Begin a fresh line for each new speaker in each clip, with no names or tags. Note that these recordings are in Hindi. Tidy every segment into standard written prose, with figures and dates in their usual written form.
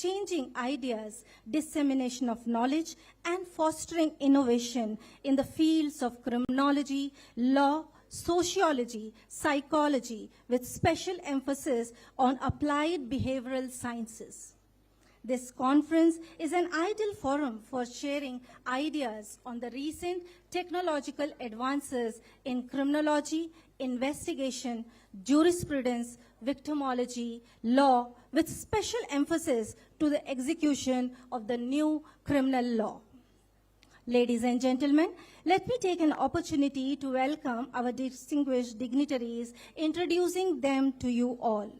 exchanging ideas, dissemination of knowledge, and fostering innovation in the fields of criminology, law, sociology, psychology, with special emphasis on applied behavioral sciences. This conference is an ideal forum for sharing ideas on the recent technological advances in criminology, investigation, jurisprudence, victimology, law, with special emphasis to the execution of the new criminal law. Ladies and gentlemen, let me take an opportunity to welcome our distinguished dignitaries, introducing them to you all.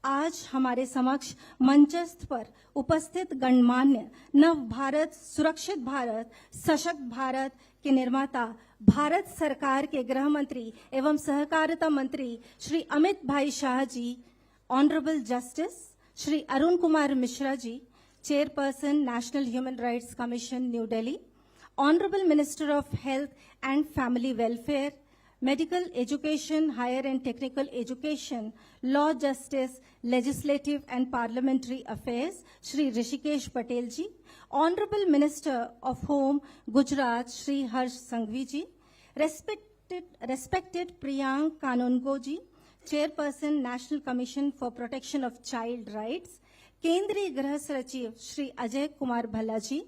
आज हमारे समक्ष मंचस्थ पर उपस्थित गणमान्य नव भारत, सुरक्षित भारत, सशक्त भारत के निर्माता, भारत सरकार के गृह मंत्री एवं सहकारिता मंत्री Shri Amit Bhai Shah ji, honourable justice Shri Arun Kumar Mishra ji, chairperson national human rights commission new Delhi, honourable minister of health and family welfare, medical education, higher and technical education, law, justice, legislative and parliamentary affairs, Shri Rishikesh Patel ji, Honorable Minister of Home, Gujarat, Shri Harsh Sanghvi ji, respected Priyank Kanungo ji, Chairperson, National Commission for Protection of Child Rights, केंद्रीय गृह सचिव श्री अजय कुमार भल्ला जी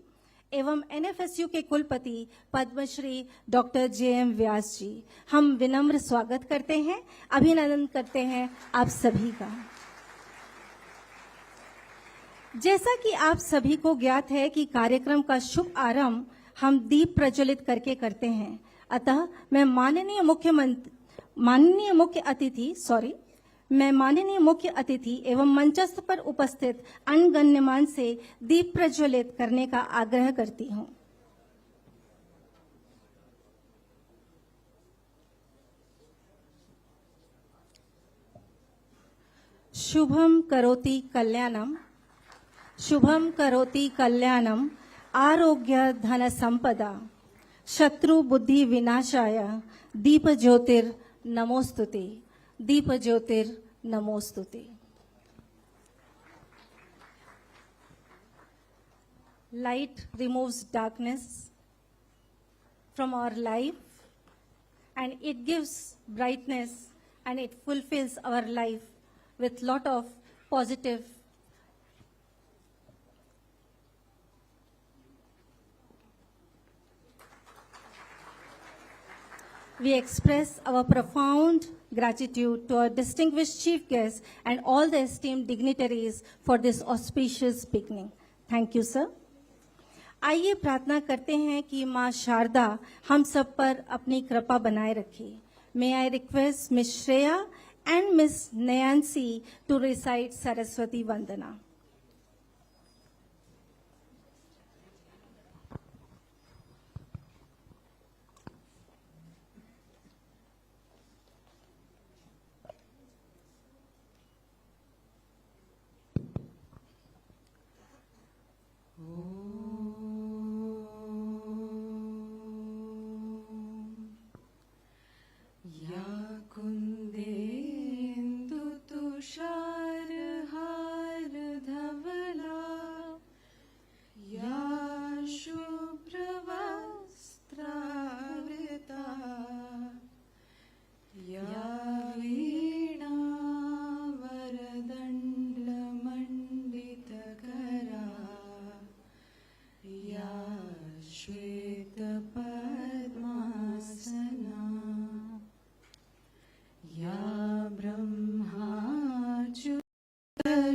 एवं एनएफएसयू के कुलपति पद्मश्री डॉक्टर जेएम व्यास जी, हम विनम्र स्वागत करते हैं, अभिनंदन करते हैं आप सभी का। जैसा कि आप सभी को ज्ञात है कि कार्यक्रम का शुभ आरंभ हम दीप प्रज्वलित करके करते हैं, अतः मैं माननीय मुख्य अतिथि एवं मंचस्थ पर उपस्थित अनगण्यमान से दीप प्रज्वलित करने का आग्रह करती हूं। शुभम करोति कल्याणम आरोग्य धन संपदा शत्रु बुद्धि विनाशाय दीप ज्योतिर नमोस्तुते। दीप ज्योतिर नमोस्तुते। Light removes darkness from our life and it gives brightness and it fulfills our life with lot of positive. We express our profound gratitude to our distinguished chief guests and all the esteemed dignitaries for this auspicious beginning. Thank you, sir. आइए प्रार्थना करते हैं कि माँ शारदा हम सब पर अपनी कृपा बनाए रखे। May I request Miss Shreya and Miss Nancy to recite Saraswati Vandana.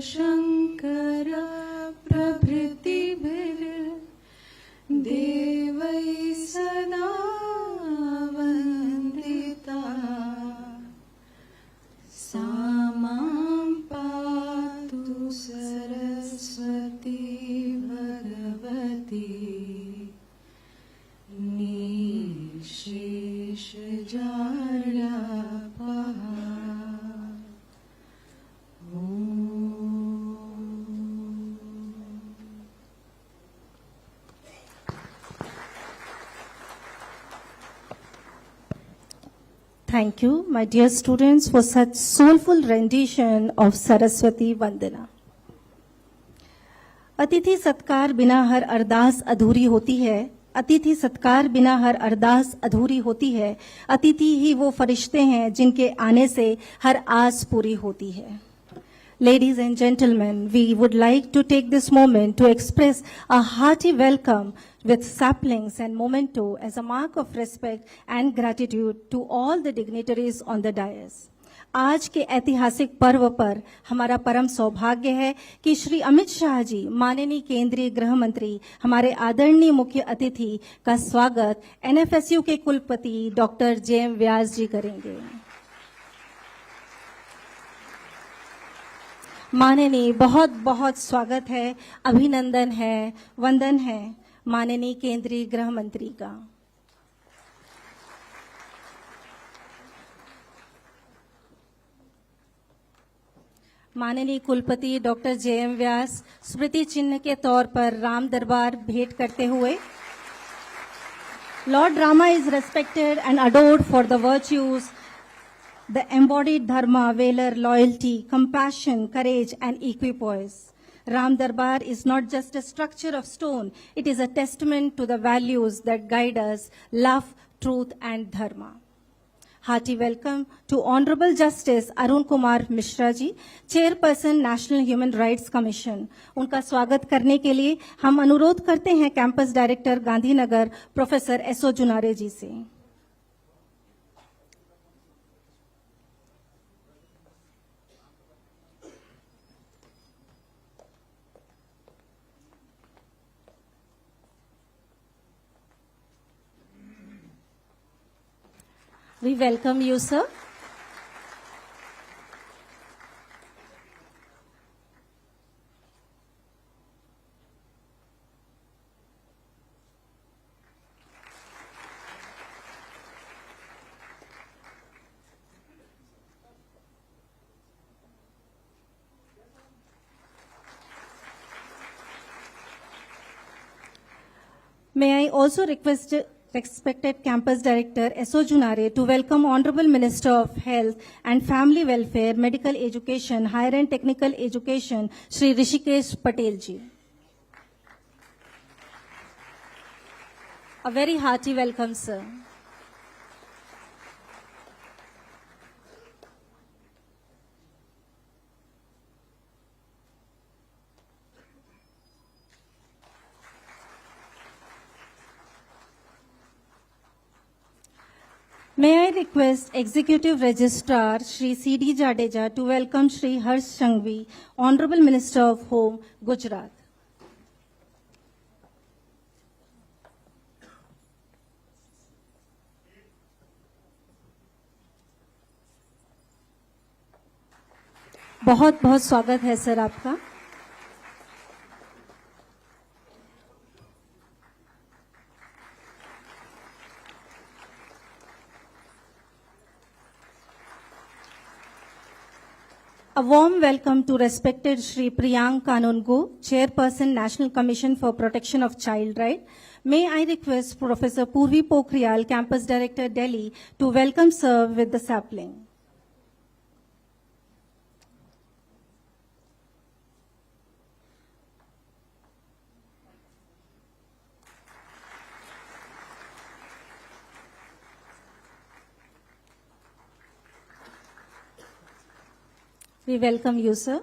Shankar प्रभृतिभिः देवैः सदा वन्दिता सा मां पातु Saraswati Bhagwati निःशेषजाड्यापहा।
Thank you, my dear students, for such soulful rendition of Saraswati Vandana. अतिथि सत्कार बिना हर अरदास अधूरी होती है। अतिथि सत्कार बिना हर अरदास अधूरी होती है। अतिथि ही वो फरिश्ते हैं जिनके आने से हर आस पूरी होती है। Ladies and gentlemen, we would like to take this moment to express a hearty welcome with saplings and memento as a mark of respect and gratitude to all the dignitaries on the dais. आज के ऐतिहासिक पर्व पर हमारा परम सौभाग्य है कि श्री अमित शाह जी, माननीय केंद्रीय गृह मंत्री, हमारे आदरणीय मुख्य अतिथि का स्वागत एनएफएसयू के कुलपति डॉक्टर जेएम व्यास जी करेंगे। माननीय, बहुत बहुत स्वागत है, अभिनंदन है, वंदन है माननीय केंद्रीय गृह मंत्री का। माननीय कुलपति डॉक्टर जेएम व्यास स्मृति चिन्ह के तौर पर राम दरबार भेंट करते हुए, Lord Rama is respected and adored for the virtues, the embodied dharma, valor, loyalty, compassion, courage, and equipoise. Ram Darbar is not just a structure of stone, it is a testament to the values that guide us, love, truth, and dharma. Hearty welcome to Honorable Justice Arun Kumar Mishra ji, Chairperson National Human Rights Commission. उनका स्वागत करने के लिए हम अनुरोध करते हैं campus director Gandhinagar professor S O Junare ji से। We welcome you, sir. May I also request respected Campus Director S.O. Junare to welcome Honorable Minister of Health and Family Welfare, Medical Education, Higher and Technical Education, Shri Rishikesh Patel ji. A very hearty welcome, sir. May I request Executive Registrar Shri C.D. Jadeja to welcome Shri Harsh Sanghvi, Honorable Minister of Home, Gujarat. बहुत बहुत स्वागत है सर आपका। A warm welcome to respected Shri Priyank Kanungo, Chairperson, National Commission for Protection of Child Rights. May I request Professor Purvi Pokhriyal, Campus Director, Delhi, to welcome sir with the sapling. We welcome you, sir.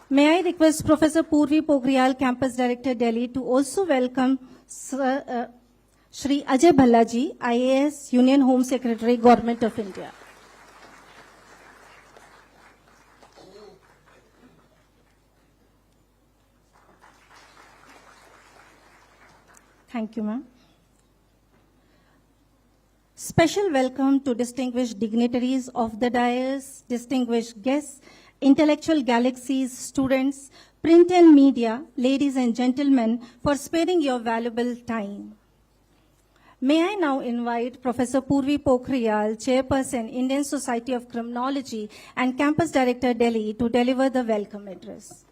May I request Professor Purvi Pokhriyal, Campus Director, Delhi, to also welcome Sir, Shri Ajay Bhalla ji, IAS, Union Home Secretary, Government of India. Thank you, ma'am. Special welcome to distinguished dignitaries of the dais, distinguished guests, intellectual galaxies, students, print and media, ladies and gentlemen, for sparing your valuable time. May I now invite Professor Purvi Pokhriyal, Chairperson, Indian Society of Criminology and Campus Director, Delhi, to deliver the welcome address.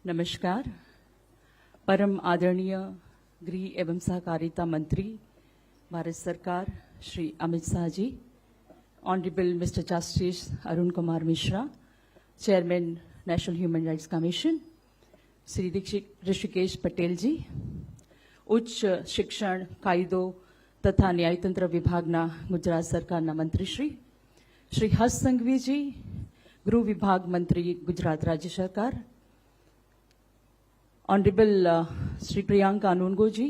नमस्कार। परम आदरणीय गृह एवं सहकारिता मंत्री भारत सरकार श्री अमित शाह जी, Honorable Mr. Justice Arun Kumar Mishra, Chairman, National Human Rights Commission, Sri Rishikesh Patel जी, उच्च शिक्षण, कायदो तथा न्यायतंत्र विभागना गुजरात सरकारना मंत्रीश्री, श्री हर्ष संघवी जी, गृह विभाग मंत्री गुजरात राज्य सरकार, honourable Shri Priyanka Anungo ji,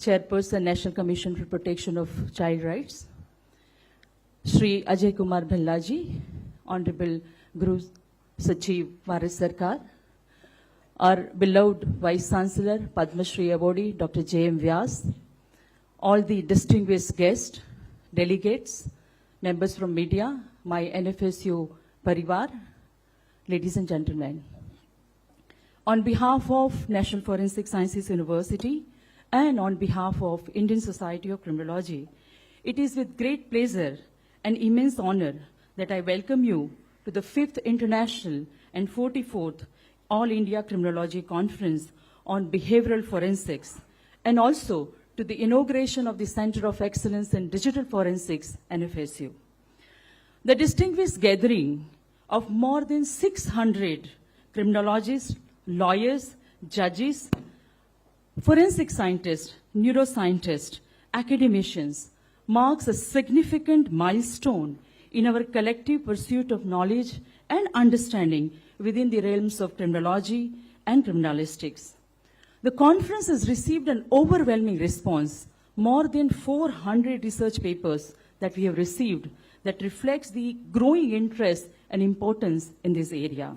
chairperson national commission for protection of child rights, Shri Ajay Kumar Bhalla ji, honourable गृह सचिव भारत सरकार, our beloved Vice Chancellor, Padma Shri Awardee, Dr. J.M. Vyas, all the distinguished guests, delegates, members from media, my NFSU Parivar, ladies and gentlemen. On behalf of National Forensic Sciences University and on behalf of Indian Society of Criminology, it is with great pleasure and immense honor that I welcome you to the 5th International and 44th All India Criminology Conference on Behavioral Forensics, and also to the inauguration of the Center of Excellence in Digital Forensics, NFSU. The distinguished gathering of more than 600 criminologists, lawyers, judges, forensic scientists, neuroscientists, academicians marks a significant milestone in our collective pursuit of knowledge and understanding within the realms of criminology and criminalistics. The conference has received an overwhelming response, more than 400 research papers that we have received that reflects the growing interest and importance in this area.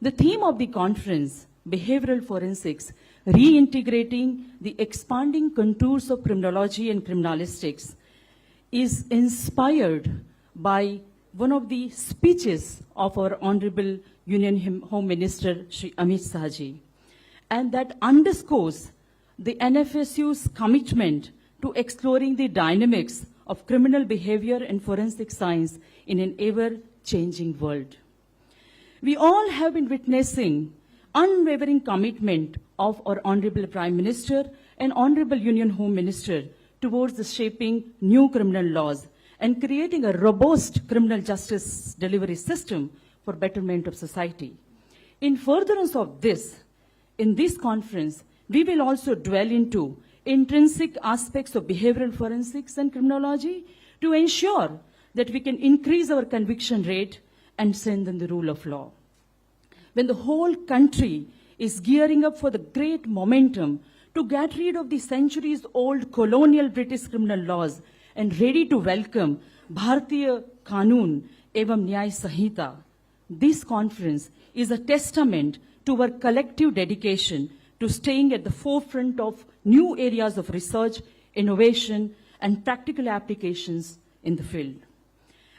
The theme of the conference, Behavioral Forensics, Reintegrating the Expanding Contours of Criminology and Criminalistics, is inspired by one of the speeches of our Honorable Union Home Minister, Shri Amit Shah ji, and that underscores the NFSU's commitment to exploring the dynamics of criminal behavior and forensic science in an ever-changing world. We all have been witnessing unwavering commitment of our Honorable Prime Minister and Honorable Union Home Minister towards the shaping new criminal laws and creating a robust criminal justice delivery system for betterment of society. In furtherance of this, in this conference, we will also dwell into intrinsic aspects of behavioral forensics and criminology to ensure that we can increase our conviction rate and strengthen the rule of law. When the whole country is gearing up for the great momentum to get rid of the centuries-old colonial British criminal laws and ready to welcome Bharatiya Kanun Evam Nyay Sahita, this conference is a testament to our collective dedication to staying at the forefront of new areas of research, innovation, and practical applications in the field.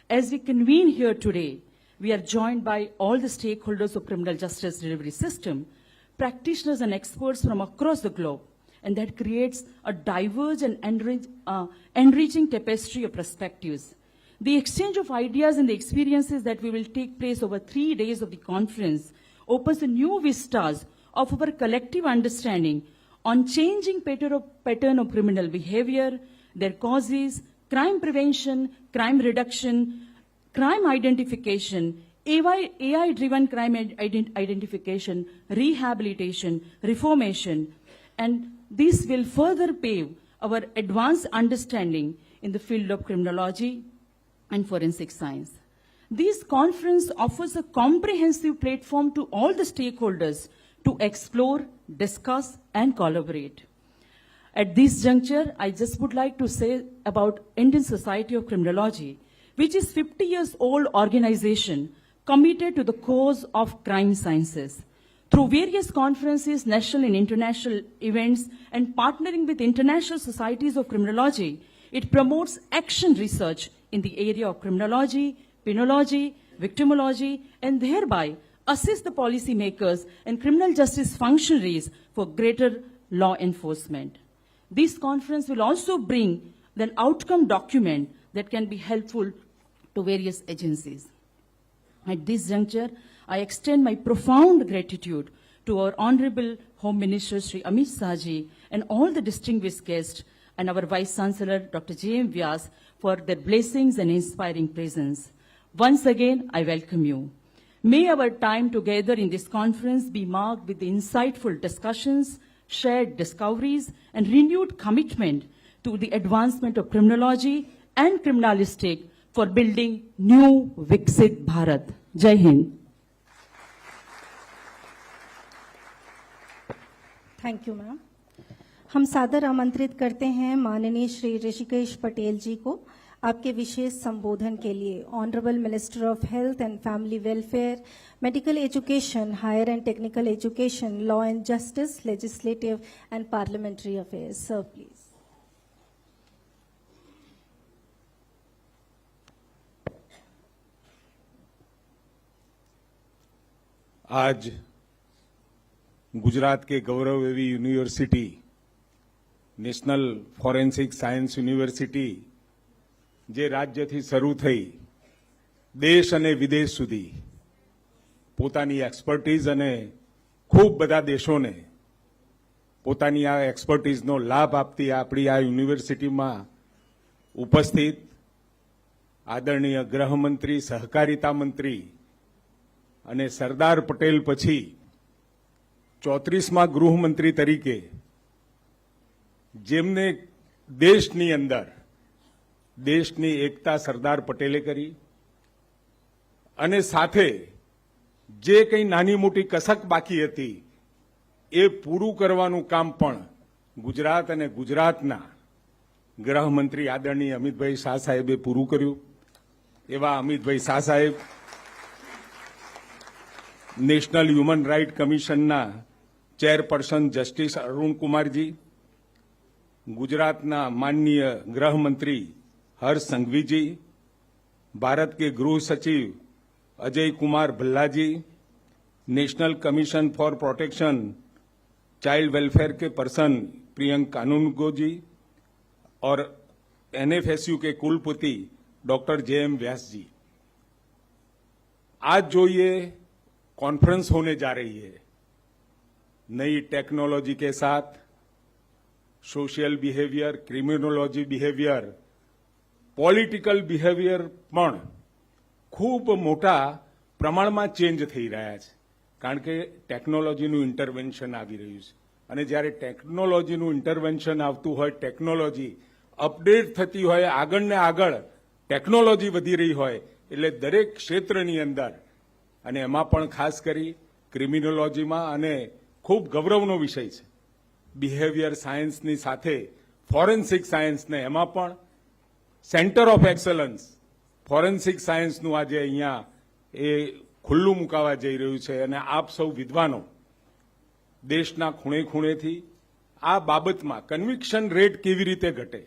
As we convene here today, we are joined by all the stakeholders of criminal justice delivery system, practitioners and experts from across the globe, and that creates a diverse and enriching tapestry of perspectives. The exchange of ideas and the experiences that will take place over 3 days of the conference opens a new vistas of our collective understanding on changing pattern of criminal behavior, their causes, crime prevention, crime reduction, crime identification, AI-driven crime identification, rehabilitation, reformation, and this will further pave our advanced understanding in the field of criminology and forensic science. This conference offers a comprehensive platform to all the stakeholders to explore, discuss, and collaborate. At this juncture, I just would like to say about Indian Society of Criminology, which is 50 years old organization committed to the cause of crime sciences. Through various conferences, national and international events, and partnering with international societies of criminology, it promotes action research in the area of criminology, penology, victimology, and thereby assist the policymakers and criminal justice functionaries for greater law enforcement. This conference will also bring an outcome document that can be helpful to various agencies. At this juncture, I extend my profound gratitude to our Honorable Home Minister Shri Amit Shah ji and all the distinguished guests and our Vice Chancellor Dr. J.M. Vyas for their blessings and inspiring presence. Once again, I welcome you. May our time together in this conference be marked with insightful discussions, shared discoveries, and renewed commitment to the advancement of criminology and criminalistic for building new Viksit Bharat. Jai Hind.
Thank you ma'am. हम सादर आमंत्रित करते हैं माननीय श्री ऋषिकेश पटेल जी को आपके विशेष संबोधन के लिए। Honourable minister of health and family welfare, medical education, higher and technical education, law and justice, legislative and parliamentary affairs. Sir please.
आज गुजरात के गौरव एवी university, national forensic science university જે રાજ્યથી શરૂ થઈ દેશ અને વિદેશ સુધી પોતાની એક્સપર્ટીઝ અને ખૂબ બધા દેશોને પોતાની આ એક્સપર્ટીઝનો લાભ આપતી આપણી આ યુનિવર્સિટીમાં ઉપસ્થિત આદરણીય ગૃહમંત્રી, સહકારિતા મંત્રી અને સરદાર પટેલ પછી 34મા ગૃહમંત્રી તરીકે જેમને દેશની અંદર દેશની એકતા સરદાર પટેલે કરી અને સાથે જે કંઈ નાની મોટી કસક બાકી હતી એ પૂરું કરવાનું કામ પણ ગુજરાત અને ગુજરાતના ગૃહમંત્રી આદરણીય અમિતભાઈ શાહ સાહેબે પૂરું કર્યું। એવા Amitbhai Shah saheb national human right કમિશનના ચેરપર્સન જસ્ટિસ અરુણ કુમારજી, गुजरातना माननीय गृह मंत्री हर्ष संघवी जी, भारत के गृह सचिव Ajay Kumar Bhalla ji, national commission for protection child welfare के पर्सन प्रियंक कानूनगो जी और एनएफएसयू के कुलपति डॉक्टर जेएम व्यास जी। आज जो ये कॉन्फ्रेंस होने जा रही है नई टेक्नोलॉजी के साथ, social behaviour, criminology behaviour, political behaviour पण खूब मोटा प्रमाणમાં ચેન્જ થઈ રહ્યા છે કારણ કે ટેકનોલોજીનું ઇન્ટરવેન્શન આવી રહ્યું છે અને જ્યારે ટેકનોલોજીનું ઇન્ટરવેન્શન આવતું હોય, ટેકનોલોજી અપડેટ થતી હોય, આગળ ને આગળ ટેકનોલોજી વધી રહી હોય એટલે દરેક ક્ષેત્રની અંદર અને એમાં પણ ખાસ કરી ક્રિમિનોલોજીમાં અને ખૂબ ગૌરવનો વિષય છે બિહેવિયર સાયન્સની સાથે ફોરેન્સિક સાયન્સને એમાં પણ સેન્ટર ઓફ એક્સલન્સ ફોરેન્સિક સાયન્સનું આજે અહીંયા એ ખુલ્લું મુકાવા જઈ રહ્યું છે અને આપ સૌ વિદ્વાનો દેશના ખૂણે ખૂણેથી આ બાબતમાં કન્વિક્શન રેટ કેવી રીતે ઘટે,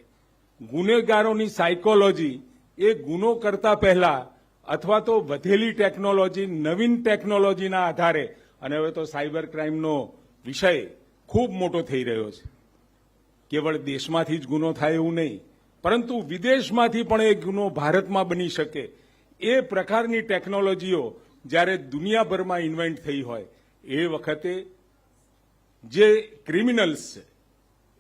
ગુનેગારોની સાયકોલોજી એ ગુનો કરતા પહેલા અથવા તો વધેલી ટેકનોલોજી, નવીન ટેકનોલોજીના આધારે અને હવે તો સાયબર ક્રાઇમનો વિષય ખૂબ મોટો થઈ રહ્યો છે। કેવળ દેશમાંથી જ ગુનો થાય એવું નહીં, પરંતુ વિદેશમાંથી પણ એ ગુનો ભારતમાં બની શકે એ પ્રકારની ટેકનોલોજીઓ જ્યારે દુનિયાભરમાં ઇન્વેન્ટ થઈ હોય એ વખતે જે ક્રિમિનલ્સ છે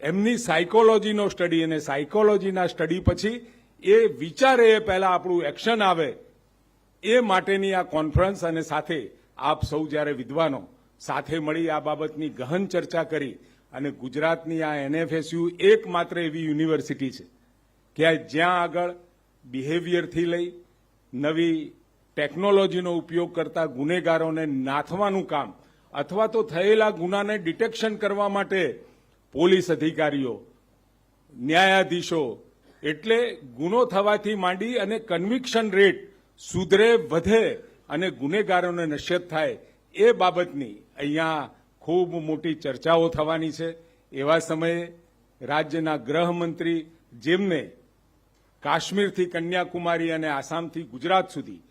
એમની સાયકોલોજીનો સ્ટડી અને સાયકોલોજીના સ્ટડી પછી એ વિચારે એ પહેલા આપણું એક્શન આવે એ માટેની આ કોન્ફરન્સ અને સાથે આપ સૌ જ્યારે વિદ્વાનો સાથે મળી આ બાબતની ગહન ચર્ચા કરી અને ગુજરાતની આ એનએફએસયુ એકમાત્ર એવી યુનિવર્સિટી છે કે જ્યાં આગળ બિહેવિયરથી લઈ નવી ટેકનોલોજીનો ઉપયોગ કરતા ગુનેગારોને નાથવાનું કામ અથવા તો થયેલા ગુનાને ડિટેક્શન કરવા માટે પોલીસ અધિકારીઓ, ન્યાયાધીશો એટલે ગુનો થવાથી માંડી અને કન્વિક્શન રેટ સુધરે, વધે અને ગુનેગારોને નશ્યત થાય એ બાબતની અહીંયા ખૂબ મોટી ચર્ચાઓ થવાની છે। એવા સમયે રાજ્યના ગૃહમંત્રી જેમને કાશ્મીરથી કન્યાકુમારી અને આસામથી ગુજરાત સુધી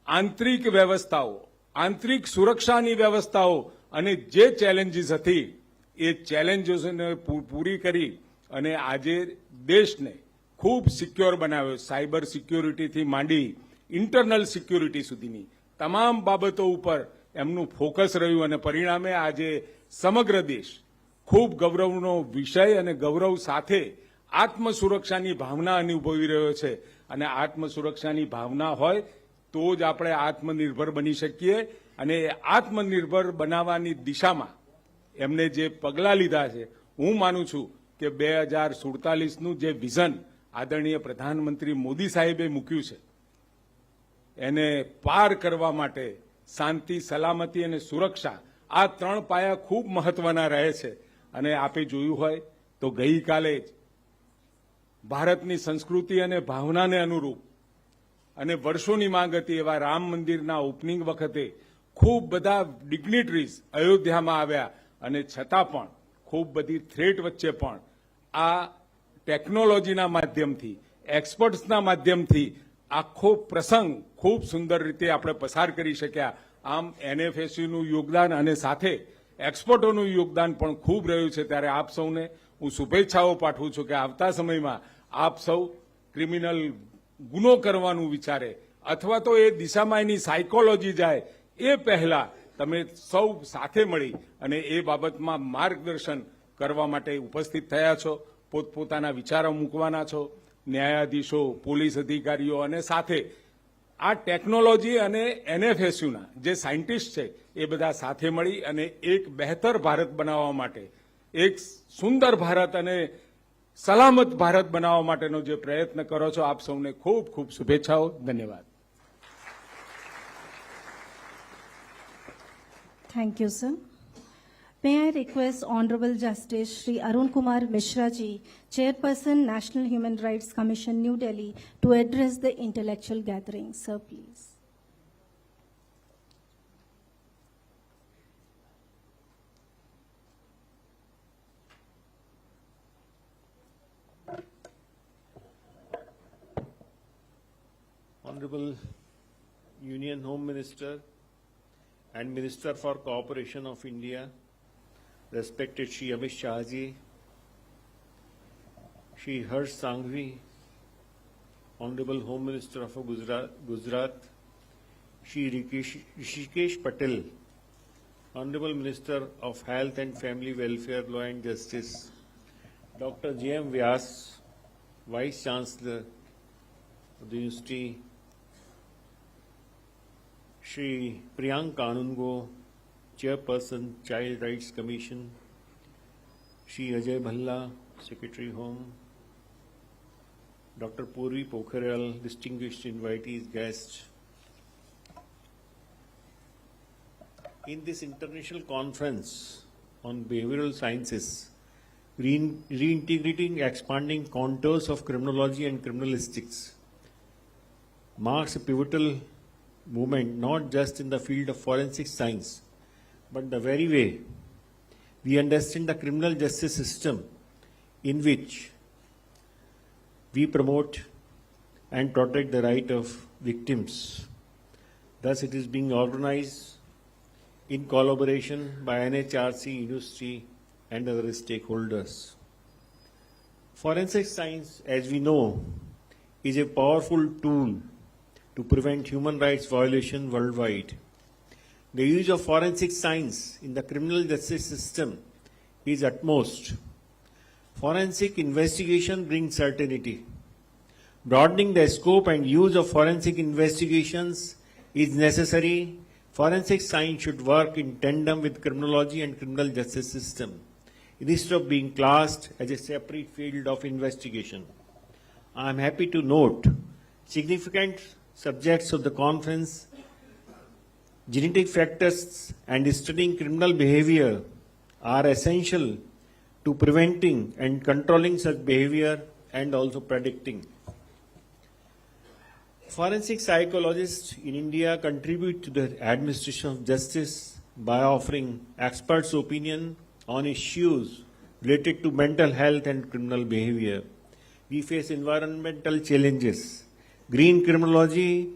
આંતરિક વ્યવસ્થાઓ, આંતરિક સુરક્ષાની વ્યવસ્થાઓ અને જે ચેલેન્જીસ હતી એ ચેલેન્જીસને પૂરી કરી અને આજે દેશને ખૂબ સિક્યોર બનાવ્યો। સાયબર સિક્યોરિટીથી માંડી ઇન્ટરનલ સિક્યોરિટી સુધીની તમામ બાબતો ઉપર એમનું ફોકસ રહ્યું અને પરિણામે આજે સમગ્ર દેશ ખૂબ ગૌરવનો વિષય અને ગૌરવ સાથે આત્મસુરક્ષાની ભાવના અનુભવી રહ્યો છે અને આત્મસુરક્ષાની ભાવના હોય તો જ આપણે આત્મનિર્ભર બની શકીએ અને આત્મનિર્ભર બનાવવાની દિશામાં એમને જે પગલાં લીધા છે હું માનું છું કે 2047નું જે વિઝન આદરણીય પ્રધાનમંત્રી મોદી સાહેબે મૂક્યું છે એને પાર કરવા માટે શાંતિ સલામતી અને સુરક્ષા આ 3 પાયા ખૂબ મહત્વના રહે છે અને આપે જોયું હોય તો ગઈકાલે જ ભારતની સંસ્કૃતિ અને ભાવનાને અનુરૂપ અને વર્ષોની માંગ હતી એવા રામ મંદિરના ઓપનિંગ વખતે ખૂબ બધા ડિગ્નિટરીઝ અયોધ્યામાં આવ્યા અને છતાં પણ ખૂબ બધી થ્રેટ વચ્ચે પણ આ ટેકનોલોજીના માધ્યમથી એક્સપર્ટ્સના માધ્યમથી આખો પ્રસંગ ખૂબ સુંદર રીતે આપણે પસાર કરી શક્યા. આમ એનએફએસયુનું યોગદાન અને સાથે એક્સપર્ટોનું યોગદાન પણ ખૂબ રહ્યું છે. ત્યારે આપ સૌને હું શુભેચ્છાઓ પાઠવું છું કે આવતા સમયમાં આપ સૌ ક્રિમિનલ ગુનો કરવાનું વિચારે અથવા તો એ દિશામાં એની સાયકોલોજી જાય એ પહેલા તમે સૌ સાથે મળી અને એ બાબતમાં માર્ગદર્શન કરવા માટે ઉપસ્થિત થયા છો. પોતપોતાના વિચારો મૂકવાના છો. ન્યાયાધીશો, પોલીસ અધિકારીઓ અને સાથે આ ટેકનોલોજી અને એનએફએસયુના જે સાયન્ટિસ્ટ છે એ બધા સાથે મળી અને એક બહેતર ભારત બનાવવા માટે, એક સુંદર ભારત અને સલામત ભારત બનાવવા માટેનો જે પ્રયત્ન કરો છો આપ સૌને ખૂબ ખૂબ શુભેચ્છાઓ. ધન્યવાદ.
Thank you, sir. May I request Honorable Justice Shri Arun Kumar Mishra ji, Chairperson, National Human Rights Commission, New Delhi, to address the intellectual gathering. Sir, please.
Honorable Union Home Minister and Minister for Cooperation of India, respected Shri Amit Shah ji, Shri Harsh Sanghvi, Honorable Home Minister of Gujarat, Shri Rishikesh Patel, Honorable Minister of Health and Family Welfare, Law and Justice, Dr. J.M. Vyas, Vice Chancellor of the University, Shri Priyank Kanungo, Chairperson, Child Rights Commission, Shri Ajay Bhalla, Secretary Home, Dr. Purvi Pokharel, distinguished invitees, guests. In this international conference on behavioral sciences, reintegrating expanding contours of criminology and criminalistics marks a pivotal movement not just in the field of forensic science, but the very way we understand the criminal justice system in which we promote and protect the right of victims. Thus, it is being organized in collaboration by NHRC, university, and other stakeholders. Forensic science, as we know, is a powerful tool to prevent human rights violation worldwide. The use of forensic science in the criminal justice system is utmost. Forensic investigation brings certainty. Broadening the scope and use of forensic investigations is necessary. Forensic science should work in tandem with criminology and criminal justice system, instead of being classed as a separate field of investigation. I am happy to note significant subjects of the conference: genetic factors and studying criminal behavior are essential to preventing and controlling such behavior and also predicting. Forensic psychologists in India contribute to the administration of justice by offering experts' opinion on issues related to mental health and criminal behavior. We face environmental challenges. Green criminology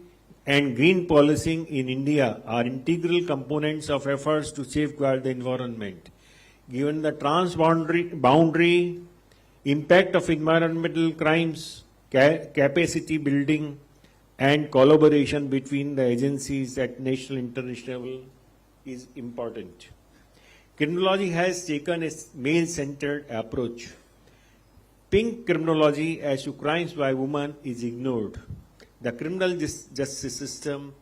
and green policing in India are integral components of efforts to safeguard the environment. Given the transboundary impact of environmental crimes, capacity building and collaboration between the agencies at national and international level is important. Criminology has taken a male-centered approach, pink criminology as to crimes by women is ignored. The justice system,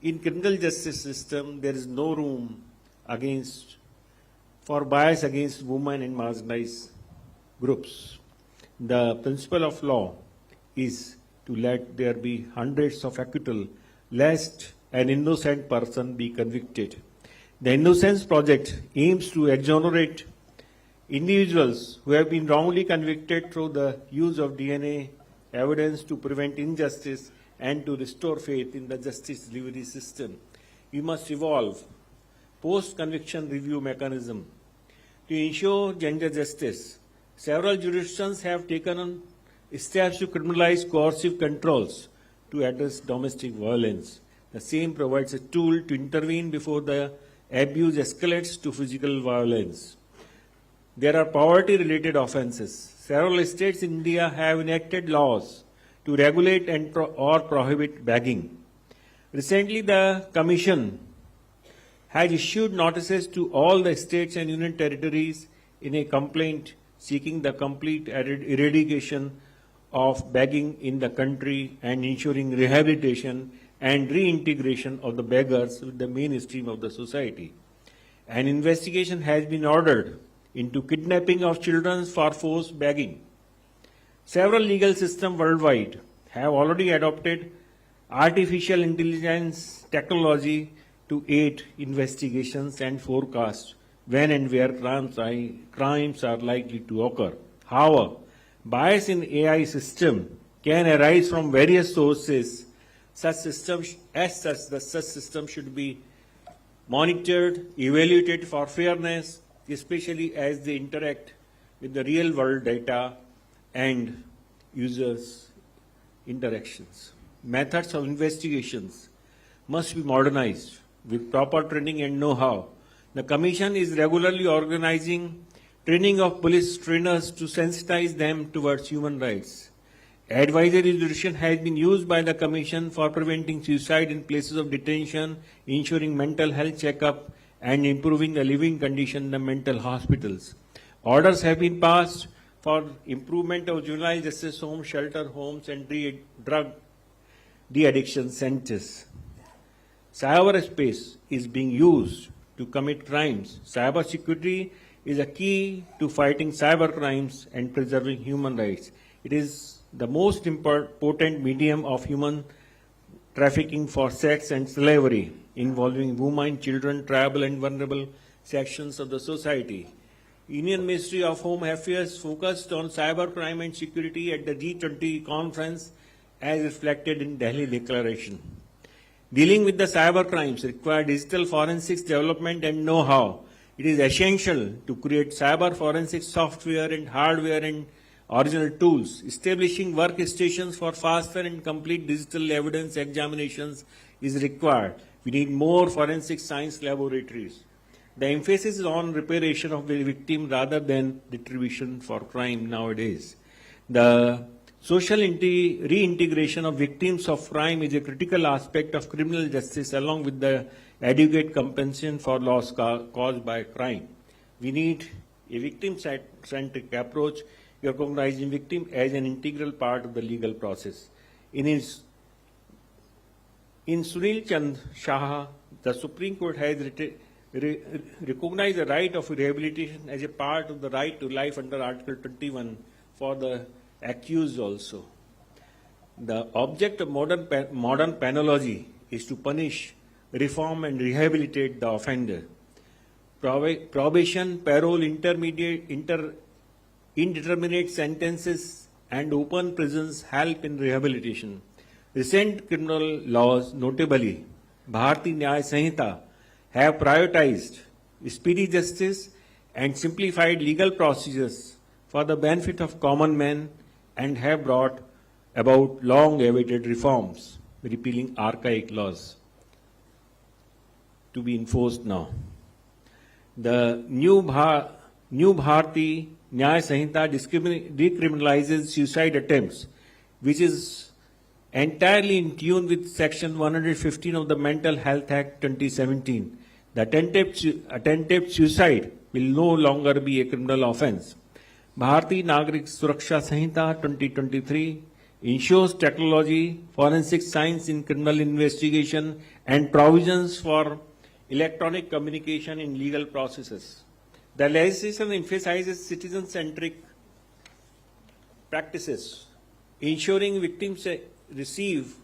in criminal justice system, there is no room for bias against women and marginalized groups. The principle of law is to let there be hundreds of acquittal, lest an innocent person be convicted. The Innocence Project aims to exonerate individuals who have been wrongly convicted through the use of DNA evidence to prevent injustice and to restore faith in the justice delivery system. We must evolve post-conviction review mechanism to ensure gender justice. Several jurisdictions have taken steps to criminalize coercive controls to address domestic violence. The same provides a tool to intervene before the abuse escalates to physical violence. There are poverty-related offences. Several states in India have enacted laws to regulate or prohibit begging. Recently, the Commission has issued notices to all the states and union territories in a complaint seeking the complete eradication of begging in the country and ensuring rehabilitation and reintegration of the beggars with the mainstream of the society. An investigation has been ordered into kidnapping of children for forced begging. Several legal systems worldwide have already adopted artificial intelligence technology to aid investigations and forecast when and where crimes are likely to occur. However, bias in AI system can arise from various sources. Such systems should be monitored, evaluated for fairness, especially as they interact with the real world data and users' interactions. Methods of investigations must be modernized with proper training and know-how. The Commission is regularly organizing training of police trainers to sensitize them towards human rights. Advisory jurisdiction has been used by the Commission for preventing suicide in places of detention, ensuring mental health checkup, and improving the living condition in the mental hospitals. Orders have been passed for improvement of juvenile justice homes, shelter homes, and drug de-addiction centers. Cyberspace is being used to commit crimes. Cybersecurity is a key to fighting cyber crimes and preserving human rights. It is the most potent medium of human trafficking for sex and slavery, involving women, children, tribal and vulnerable sections of the society. Union Ministry of Home Affairs focused on cyber crime and security at the G20 conference as reflected in Delhi Declaration. Dealing with the cyber crimes require digital forensics development and know-how. It is essential to create cyber forensic software and hardware and original tools. Establishing workstations for faster and complete digital evidence examinations is required. We need more forensic science laboratories. The emphasis is on reparation of the victim rather than retribution for crime nowadays. The social reintegration of victims of crime is a critical aspect of criminal justice along with the adequate compensation for loss caused by crime. We need a victim-centric approach, recognizing victim as an integral part of the legal process. In Sunil Chand Shah, the Supreme Court has recognized the right of rehabilitation as a part of the right to life under Article 21 for the accused also. The object of modern penology is to punish, reform and rehabilitate the offender. Probation, parole, indeterminate sentences and open prisons help in rehabilitation. Recent criminal laws, notably Bharati Nyaya Sanhita, have prioritized speedy justice and simplified legal procedures for the benefit of common men and have brought about long-awaited reforms, repealing archaic laws to be enforced now. The new Bharati Nyaya Sanhita decriminalizes suicide attempts, which is entirely in tune with Section 115 of the Mental Health Act 2017. The attempted suicide will no longer be a criminal offense. Bharati Nagrik Suraksha Sanhita 2023 ensures technology, forensic science in criminal investigation and provisions for electronic communication in legal processes. The legislation emphasizes citizen-centric practices, ensuring victims receive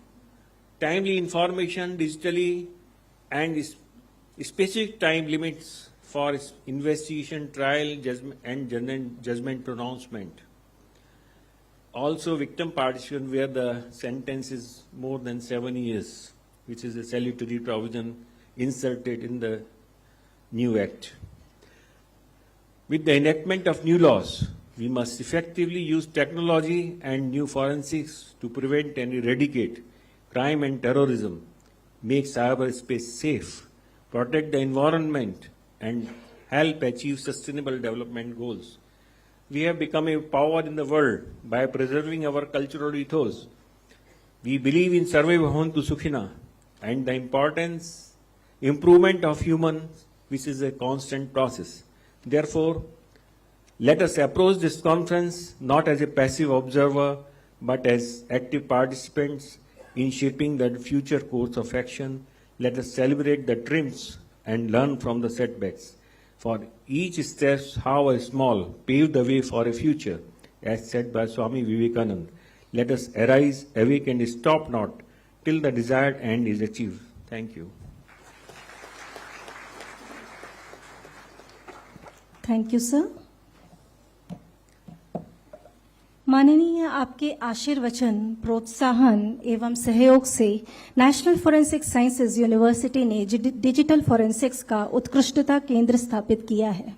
timely information digitally and specific time limits for investigation, trial, judgment pronouncement. Also, victim participation where the sentence is more than 7 years, which is a salutary provision inserted in the new act. With the enactment of new laws, we must effectively use technology and new forensics to prevent and eradicate crime and terrorism, make cyberspace safe, protect the environment, and help achieve sustainable development goals. We have become a power in the world by preserving our cultural ethos. We believe in Sarve Bhavantu Sukhina and the improvement of humans, which is a constant process. Therefore, let us approach this conference not as a passive observer, but as active participants in shaping the future course of action. Let us celebrate the triumphs and learn from the setbacks. For each step, however small, paved the way for a future, as said by Swami Vivekananda. Let us arise, awake, and stop not till the desired end is achieved. Thank you.
Thank you sir. माननीय, आपके आशीर्वचन, प्रोत्साहन एवं सहयोग से नेशनल फॉरेंसिक साइंसेज यूनिवर्सिटी ने डिजिटल फॉरेंसिक्स का उत्कृष्टता केंद्र स्थापित किया है,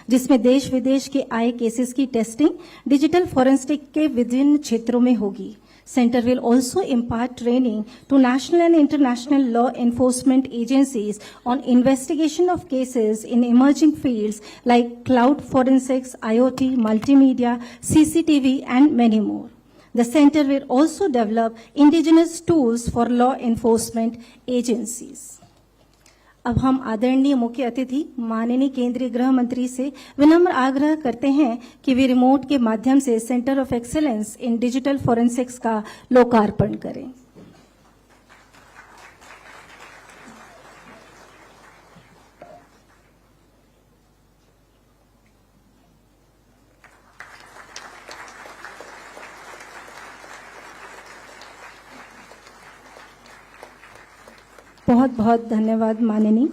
जिसमें देश विदेश के आए केसेस की टेस्टिंग डिजिटल फॉरेंसिक के विभिन्न क्षेत्रों में होगी। Center will also impart training to national and international law enforcement agencies on investigation of cases in emerging fields like cloud forensics, IoT, multimedia, CCTV, and many more. The center will also develop indigenous tools for law enforcement agencies. अब हम आदरणीय मुख्य अतिथि माननीय केंद्रीय गृह मंत्री से विनम्र आग्रह करते हैं कि वे रिमोट के माध्यम से centre of excellence in digital forensics का लोकार्पण करें। बहुत बहुत धन्यवाद माननीय।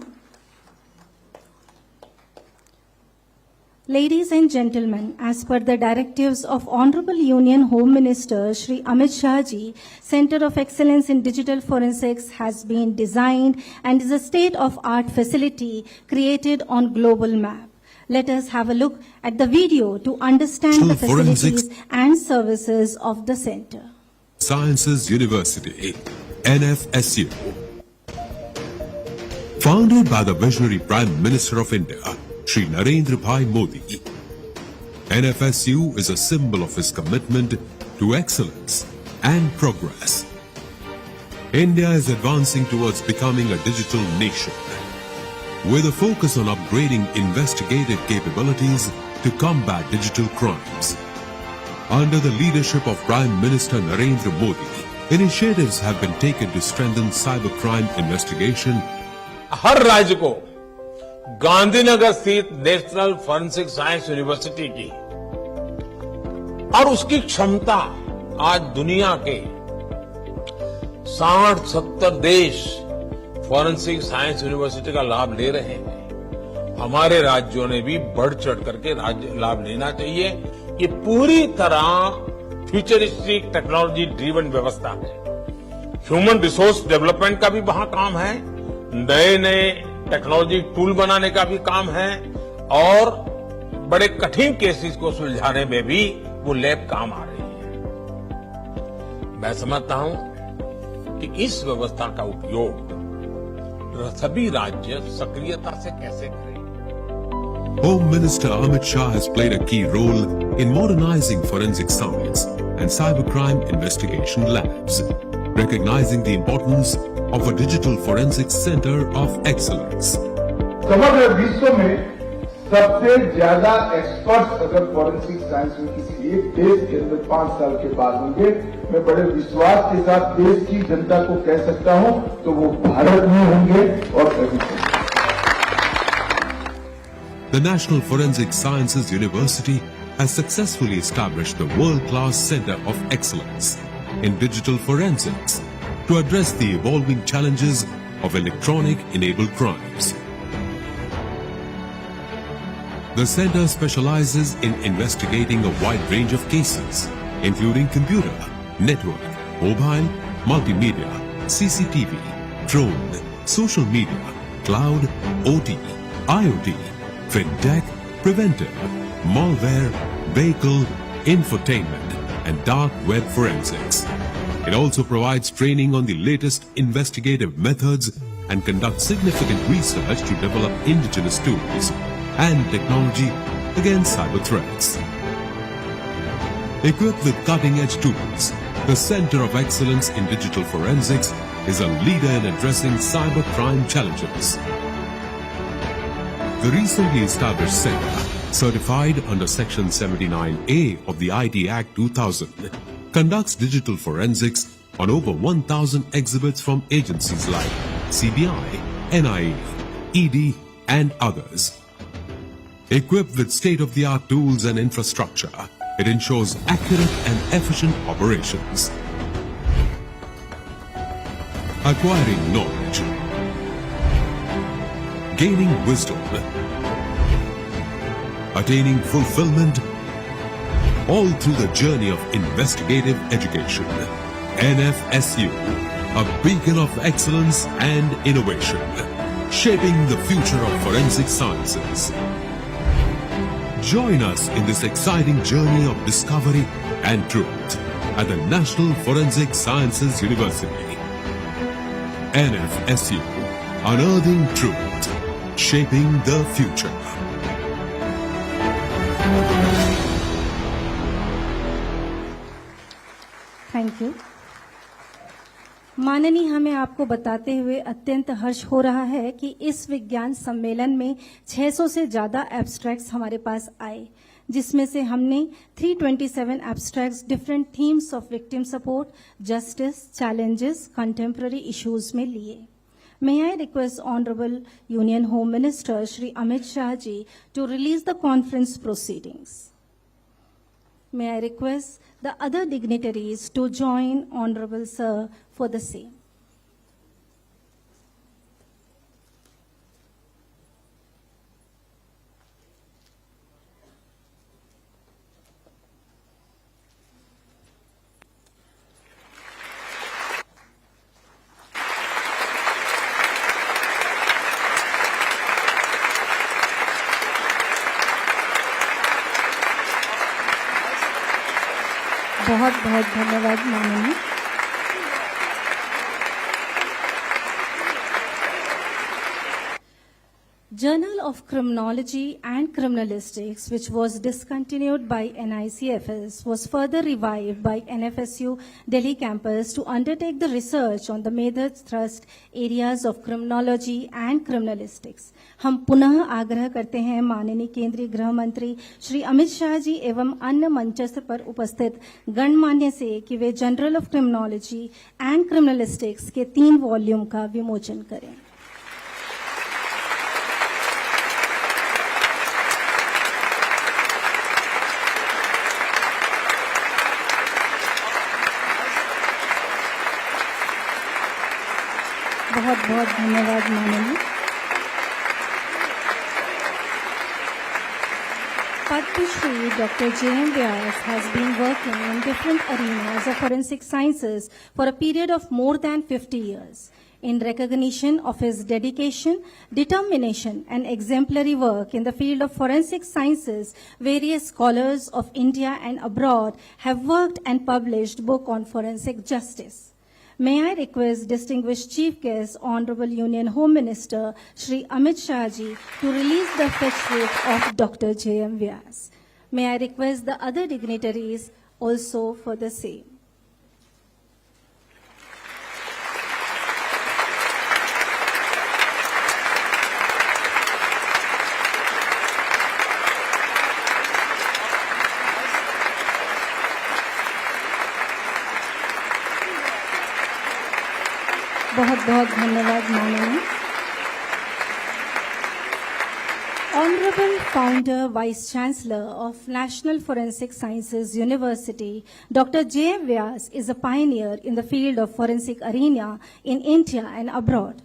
Ladies and gentlemen, as per the directives of Honorable Union Home Minister Shri Amit Shah ji, Center of Excellence in Digital Forensics has been designed and is a state-of-art facility created on global map. Let us have a look at the video to understand the facilities and services of the center.
Sciences University, NFSU. Founded by the visionary Prime Minister of India, Shri Narendra Bhai Modi, NFSU is a symbol of his commitment to excellence and progress. India is advancing towards becoming a digital nation, with a focus on upgrading investigative capabilities to combat digital crimes. Under the leadership of Prime Minister Narendra Modi, initiatives have been taken to strengthen cybercrime investigation.
हर राज्य को गांधीनगर स्थित नेशनल फॉरेंसिक साइंस यूनिवर्सिटी की और उसकी क्षमता आज दुनिया के 60-70 देश फॉरेंसिक साइंस यूनिवर्सिटी का लाभ ले रहे हैं। हमारे राज्यों ने भी बढ़ चढ़ करके लाभ लेना चाहिए। ये पूरी तरह फ्यूचरिस्टिक टेक्नोलॉजी ड्रिवन व्यवस्था है। ह्यूमन रिसोर्स डेवलपमेंट का भी वहां काम है, नए नए टेक्नोलॉजी टूल बनाने का भी काम है और बड़े कठिन केसेस को सुलझाने में भी वो लैब काम आ रही है। मैं समझता हूं कि इस व्यवस्था का उपयोग सभी राज्य सक्रियता से कैसे करें।
Home Minister Amit Shah has played a key role in modernizing forensic science and cybercrime investigation labs, recognizing the importance of a digital forensics center of excellence.
समग्र विश्व में सबसे ज्यादा एक्सपर्ट्स अगर फॉरेंसिक साइंस में किसी एक देश के अंदर 5 साल के बाद होंगे, मैं बड़े विश्वास के साथ देश की जनता को कह सकता हूं, तो वो भारत में होंगे और कहीं नहीं।
The National Forensic Sciences University has successfully established the world-class Center of Excellence in Digital Forensics to address the evolving challenges of electronic-enabled crimes. The center specializes in investigating a wide range of cases, including computer, network, mobile, multimedia, CCTV, drone, social media, cloud, OT, IoT, fintech, preventive, malware, vehicle, infotainment, and dark web forensics. It also provides training on the latest investigative methods and conducts significant research to develop indigenous tools and technology against cyber threats. Equipped with cutting-edge tools, the Center of Excellence in Digital Forensics is a leader in addressing cyber crime challenges. The recently established center, certified under Section 79A of the IT Act 2000, conducts digital forensics on over 1,000 exhibits from agencies like CBI, NIA, ED, and others. Equipped with state-of-the-art tools and infrastructure, it ensures accurate and efficient operations. Acquiring knowledge, gaining wisdom, attaining fulfillment, all through the journey of investigative education. NFSU, a beacon of excellence and innovation, shaping the future of forensic sciences. Join us in this exciting journey of discovery and truth at the National Forensic Sciences University. NFSU, unearthing truth, shaping the future.
Thank you. माननीय, हमें आपको बताते हुए अत्यंत हर्ष हो रहा है कि इस विज्ञान सम्मेलन में 600 से ज्यादा एब्स्ट्रैक्ट्स हमारे पास आए, जिसमें से हमने 327 abstracts different themes of victim support, justice, challenges, contemporary issues में लिए। May I request Honorable Union Home Minister Shri Amit Shah ji to release the conference proceedings. May I request the other dignitaries to join Honorable Sir for the same. बहुत बहुत धन्यवाद माननीय। Journal of Criminology and Criminalistics, which was discontinued by NICFS, was further revived by NFSU Delhi campus to undertake the research on the major thrust areas of criminology and criminalistics. हम पुनः आग्रह करते हैं माननीय केंद्रीय गृह मंत्री श्री अमित शाह जी एवं अन्य मंचस्थ पर उपस्थित गणमान्य से कि वे general of criminology and criminalistics के 3 वॉल्यूम का विमोचन करें। बहुत बहुत धन्यवाद माननीय। Padma Shri Dr. J.M. Vyas has been working in different arenas of forensic sciences for a period of more than 50 years. In recognition of his dedication, determination, and exemplary work in the field of forensic sciences, various scholars of India and abroad have worked and published books on forensic justice. May I request distinguished Chief Guest, Honorable Union Home Minister Shri Amit Shah ji to release the fetch book of Dr. J.M. Vyas. May I request the other dignitaries also for the same. बहुत बहुत धन्यवाद माननीय। Honorable Founder Vice Chancellor of National Forensic Sciences University, Dr. J.M. Vyas is a pioneer in the field of forensic arena in India and abroad.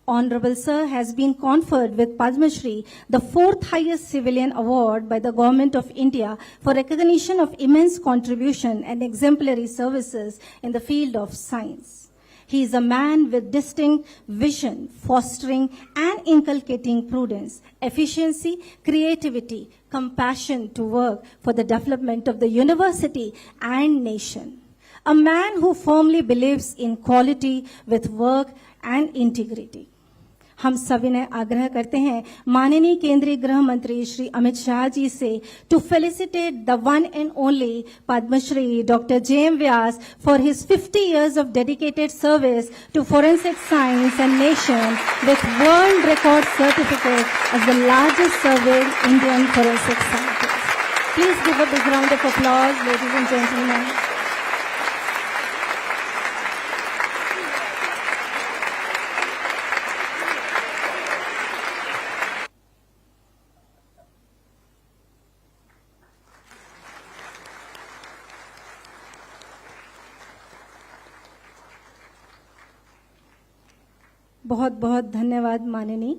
Honorable Sir has been conferred with Padma Shri, the fourth highest civilian award by the Government of India for recognition of immense contribution and exemplary services in the field of science. He is a man with distinct vision, fostering and inculcating prudence, efficiency, creativity, compassion to work for the development of the university and nation. A man who firmly believes in quality with work and integrity. हम सविनय आग्रह करते हैं माननीय केंद्रीय गृह मंत्री श्री अमित शाह जी से to felicitate the one and only Padmashri doctor J M. Vyas for his 50 years of dedicated service to forensic science and nation with world record certificate as the largest surveyed Indian forensic scientist. Please give a big round of applause, ladies and gentlemen. बहुत बहुत धन्यवाद माननीय।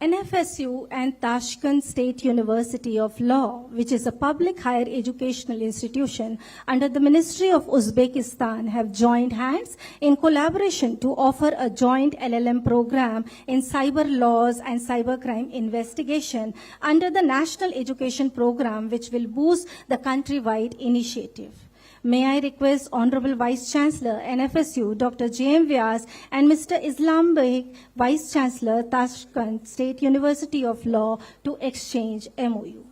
NFSU and Tashkent State University of Law, which is a public higher educational institution under the Ministry of Uzbekistan, have joined hands in collaboration to offer a joint LLM program in cyber laws and cybercrime investigation under the National Education Program, which will boost the countrywide initiative. May I request Honorable Vice Chancellor, NFSU, Dr. J.M. Vyas, and Mr. Islam Beg, Vice Chancellor, Tashkent State University of Law, to exchange MOU.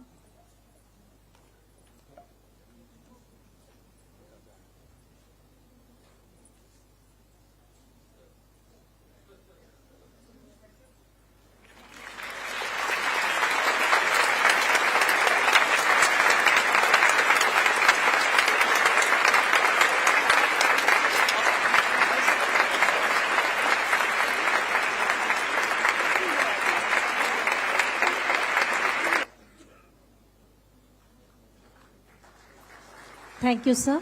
Thank you, sir.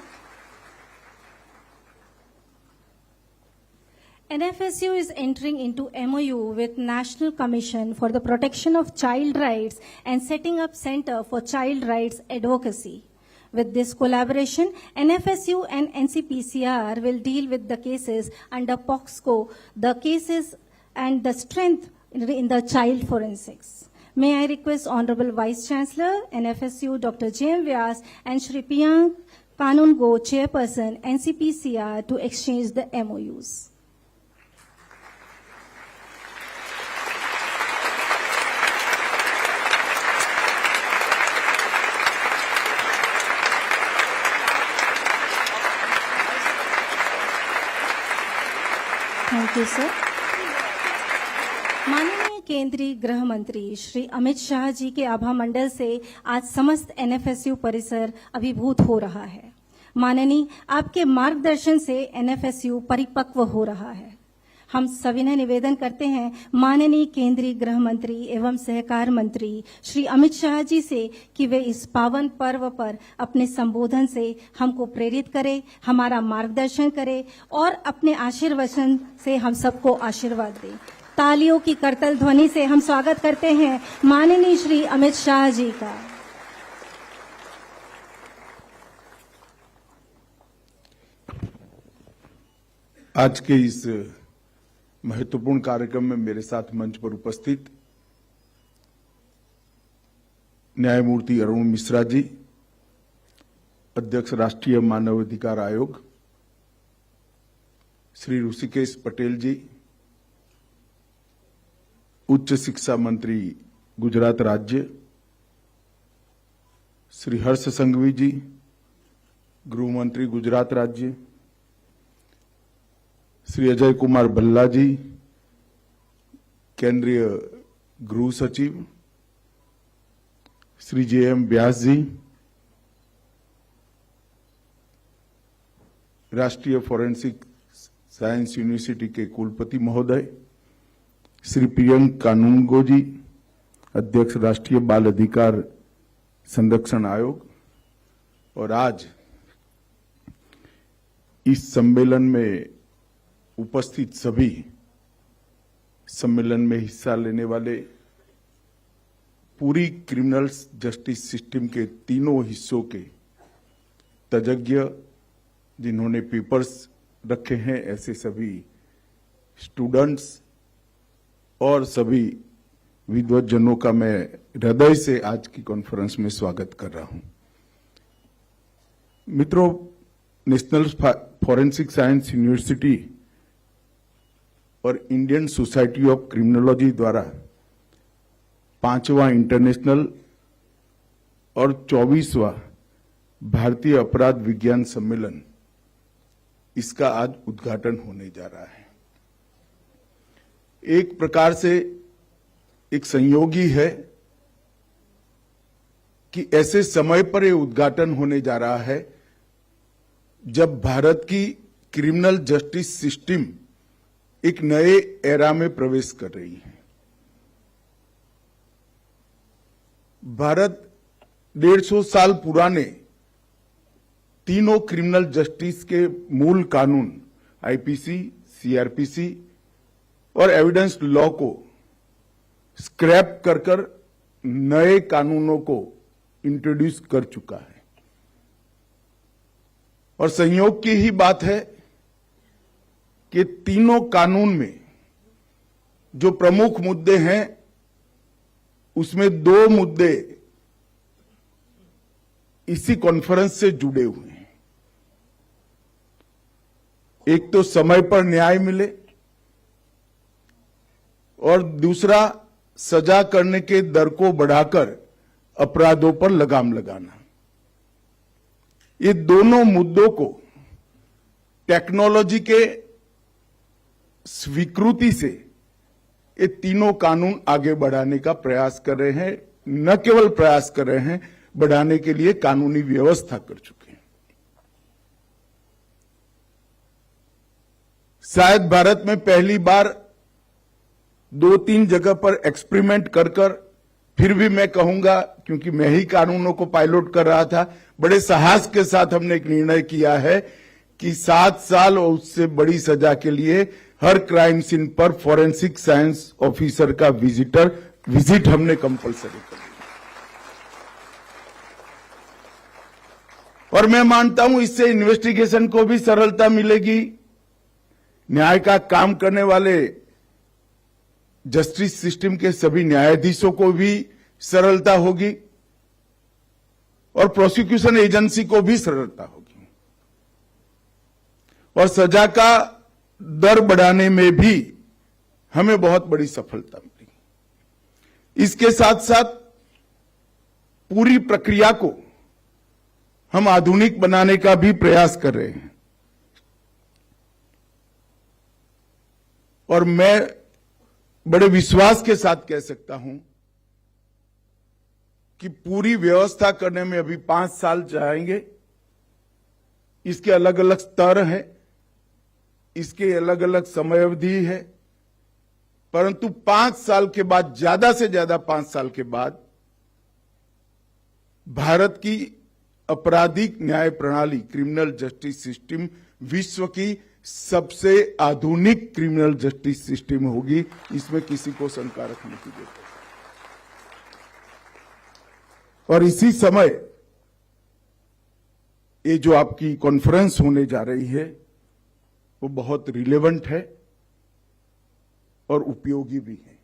NFSU is entering into MOU with National Commission for the Protection of Child Rights and setting up Center for Child Rights Advocacy. With this collaboration, NFSU and NCPCR will deal with the cases under POXCO, the cases and the strength in the child forensics. May I request Honorable Vice Chancellor, NFSU, Dr. J.M. Vyas, and Shri Priyank Kanungo, Chairperson, NCPCR, to exchange the MOUs. Thank you, sir. माननीय केंद्रीय गृह मंत्री श्री अमित शाह जी के आभा मंडल से आज समस्त एनएफएसयू परिसर अभिभूत हो रहा है। माननीय, आपके मार्गदर्शन से एनएफएसयू परिपक्व हो रहा है। हम सविनय निवेदन करते हैं माननीय केंद्रीय गृह मंत्री एवं सहकार मंत्री श्री अमित शाह जी से कि वे इस पावन पर्व पर अपने संबोधन से हमको प्रेरित करें, हमारा मार्गदर्शन करें और अपने आशीर्वचन से हम सबको आशीर्वाद दें। तालियों की करतल ध्वनि से हम स्वागत करते हैं माननीय श्री अमित शाह जी का।
आज के इस महत्वपूर्ण कार्यक्रम में मेरे साथ मंच पर उपस्थित न्यायमूर्ति अरुण मिश्रा जी, अध्यक्ष राष्ट्रीय मानवाधिकार आयोग, श्री ऋषिकेश पटेल जी, उच्च शिक्षा मंत्री गुजरात राज्य, श्री हर्ष संघवी जी, गृह मंत्री गुजरात राज्य, श्री अजय कुमार भल्ला जी, केंद्रीय गृह सचिव, श्री जे.एम. व्यास जी, राष्ट्रीय फोरेंसिक साइंस यूनिवर्सिटी के कुलपति महोदय, श्री प्रियंक कानूनगो जी, अध्यक्ष राष्ट्रीय बाल अधिकार संरक्षण आयोग, और आज इस सम्मेलन में उपस्थित सभी सम्मेलन में हिस्सा लेने वाले पूरी क्रिमिनल जस्टिस सिस्टम के तीनों हिस्सों के तज्ञ जिन्होंने पेपर्स रखे हैं, ऐसे सभी स्टूडेंट्स और सभी विद्वज्जनों का मैं हृदय से आज की कॉन्फ्रेंस में स्वागत कर रहा हूं। मित्रों, नेशनल फॉरेंसिक साइंस यूनिवर्सिटी और इंडियन सोसाइटी ऑफ क्रिमिनोलॉजी द्वारा 5वां इंटरनेशनल और 24वां भारतीय अपराध विज्ञान सम्मेलन, इसका आज उद्घाटन होने जा रहा है। एक प्रकार से एक संयोगी है कि ऐसे समय पर यह उद्घाटन होने जा रहा है जब भारत की क्रिमिनल जस्टिस सिस्टम एक नए एरा में प्रवेश कर रही है। भारत 150 साल पुराने तीनों क्रिमिनल जस्टिस के मूल कानून आईपीसी, सीआरपीसी और एविडेंस लॉ को स्क्रैप कर नए कानूनों को इंट्रोड्यूस कर चुका है। और संयोग की ही बात है कि तीनों कानून में जो प्रमुख मुद्दे हैं उसमें 2 मुद्दे इसी कॉन्फ्रेंस से जुड़े हुए हैं। एक तो समय पर न्याय मिले और दूसरा सजा करने के दर को बढ़ाकर अपराधों पर लगाम लगाना। ये दोनों मुद्दों को टेक्नोलॉजी के स्वीकृति से ये तीनों कानून आगे बढ़ाने का प्रयास कर रहे हैं। न केवल प्रयास कर रहे हैं, बढ़ाने के लिए कानूनी व्यवस्था कर चुके हैं। शायद भारत में पहली बार 2-3 जगह पर एक्सपेरिमेंट कर फिर भी मैं कहूंगा, क्योंकि मैं ही कानूनों को पायलट कर रहा था, बड़े साहस के साथ हमने एक निर्णय किया है कि 7 साल और उससे बड़ी सजा के लिए हर क्राइम सीन पर फॉरेंसिक साइंस ऑफिसर का विजिट हमने कंपलसरी कर दिया। और मैं मानता हूं इससे इन्वेस्टिगेशन को भी सरलता मिलेगी, न्याय का काम करने वाले जस्टिस सिस्टम के सभी न्यायाधीशों को भी सरलता होगी और प्रोसिक्यूशन एजेंसी को भी सरलता होगी और सजा का दर बढ़ाने में भी हमें बहुत बड़ी सफलता मिलेगी। इसके साथ साथ पूरी प्रक्रिया को हम आधुनिक बनाने का भी प्रयास कर रहे हैं। और मैं बड़े विश्वास के साथ कह सकता हूं कि पूरी व्यवस्था करने में अभी 5 साल जाएंगे। इसके अलग अलग स्तर हैं, इसके अलग अलग समय अवधि है, परंतु 5 साल के बाद, ज्यादा से ज्यादा 5 साल के बाद, भारत की आपराधिक न्याय प्रणाली, क्रिमिनल जस्टिस सिस्टम विश्व की सबसे आधुनिक क्रिमिनल जस्टिस सिस्टम होगी। इसमें किसी को शंका रखने की जरूरत नहीं। और इसी समय ये जो आपकी कॉन्फ्रेंस होने जा रही है वो बहुत रिलेवेंट है और उपयोगी भी है।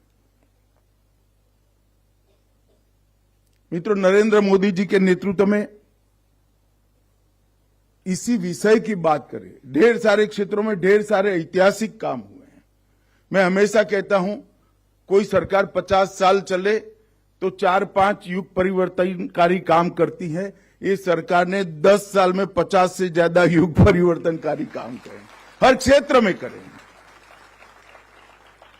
मित्रों, नरेंद्र मोदी जी के नेतृत्व में इसी विषय की बात करें, ढेर सारे क्षेत्रों में ढेर सारे ऐतिहासिक काम हुए हैं। मैं हमेशा कहता हूं, कोई सरकार 50 साल चले तो 4-5 युग परिवर्तनकारी काम करती है। ये सरकार ने 10 साल में 50 से ज्यादा युग परिवर्तनकारी काम करे, हर क्षेत्र में करें।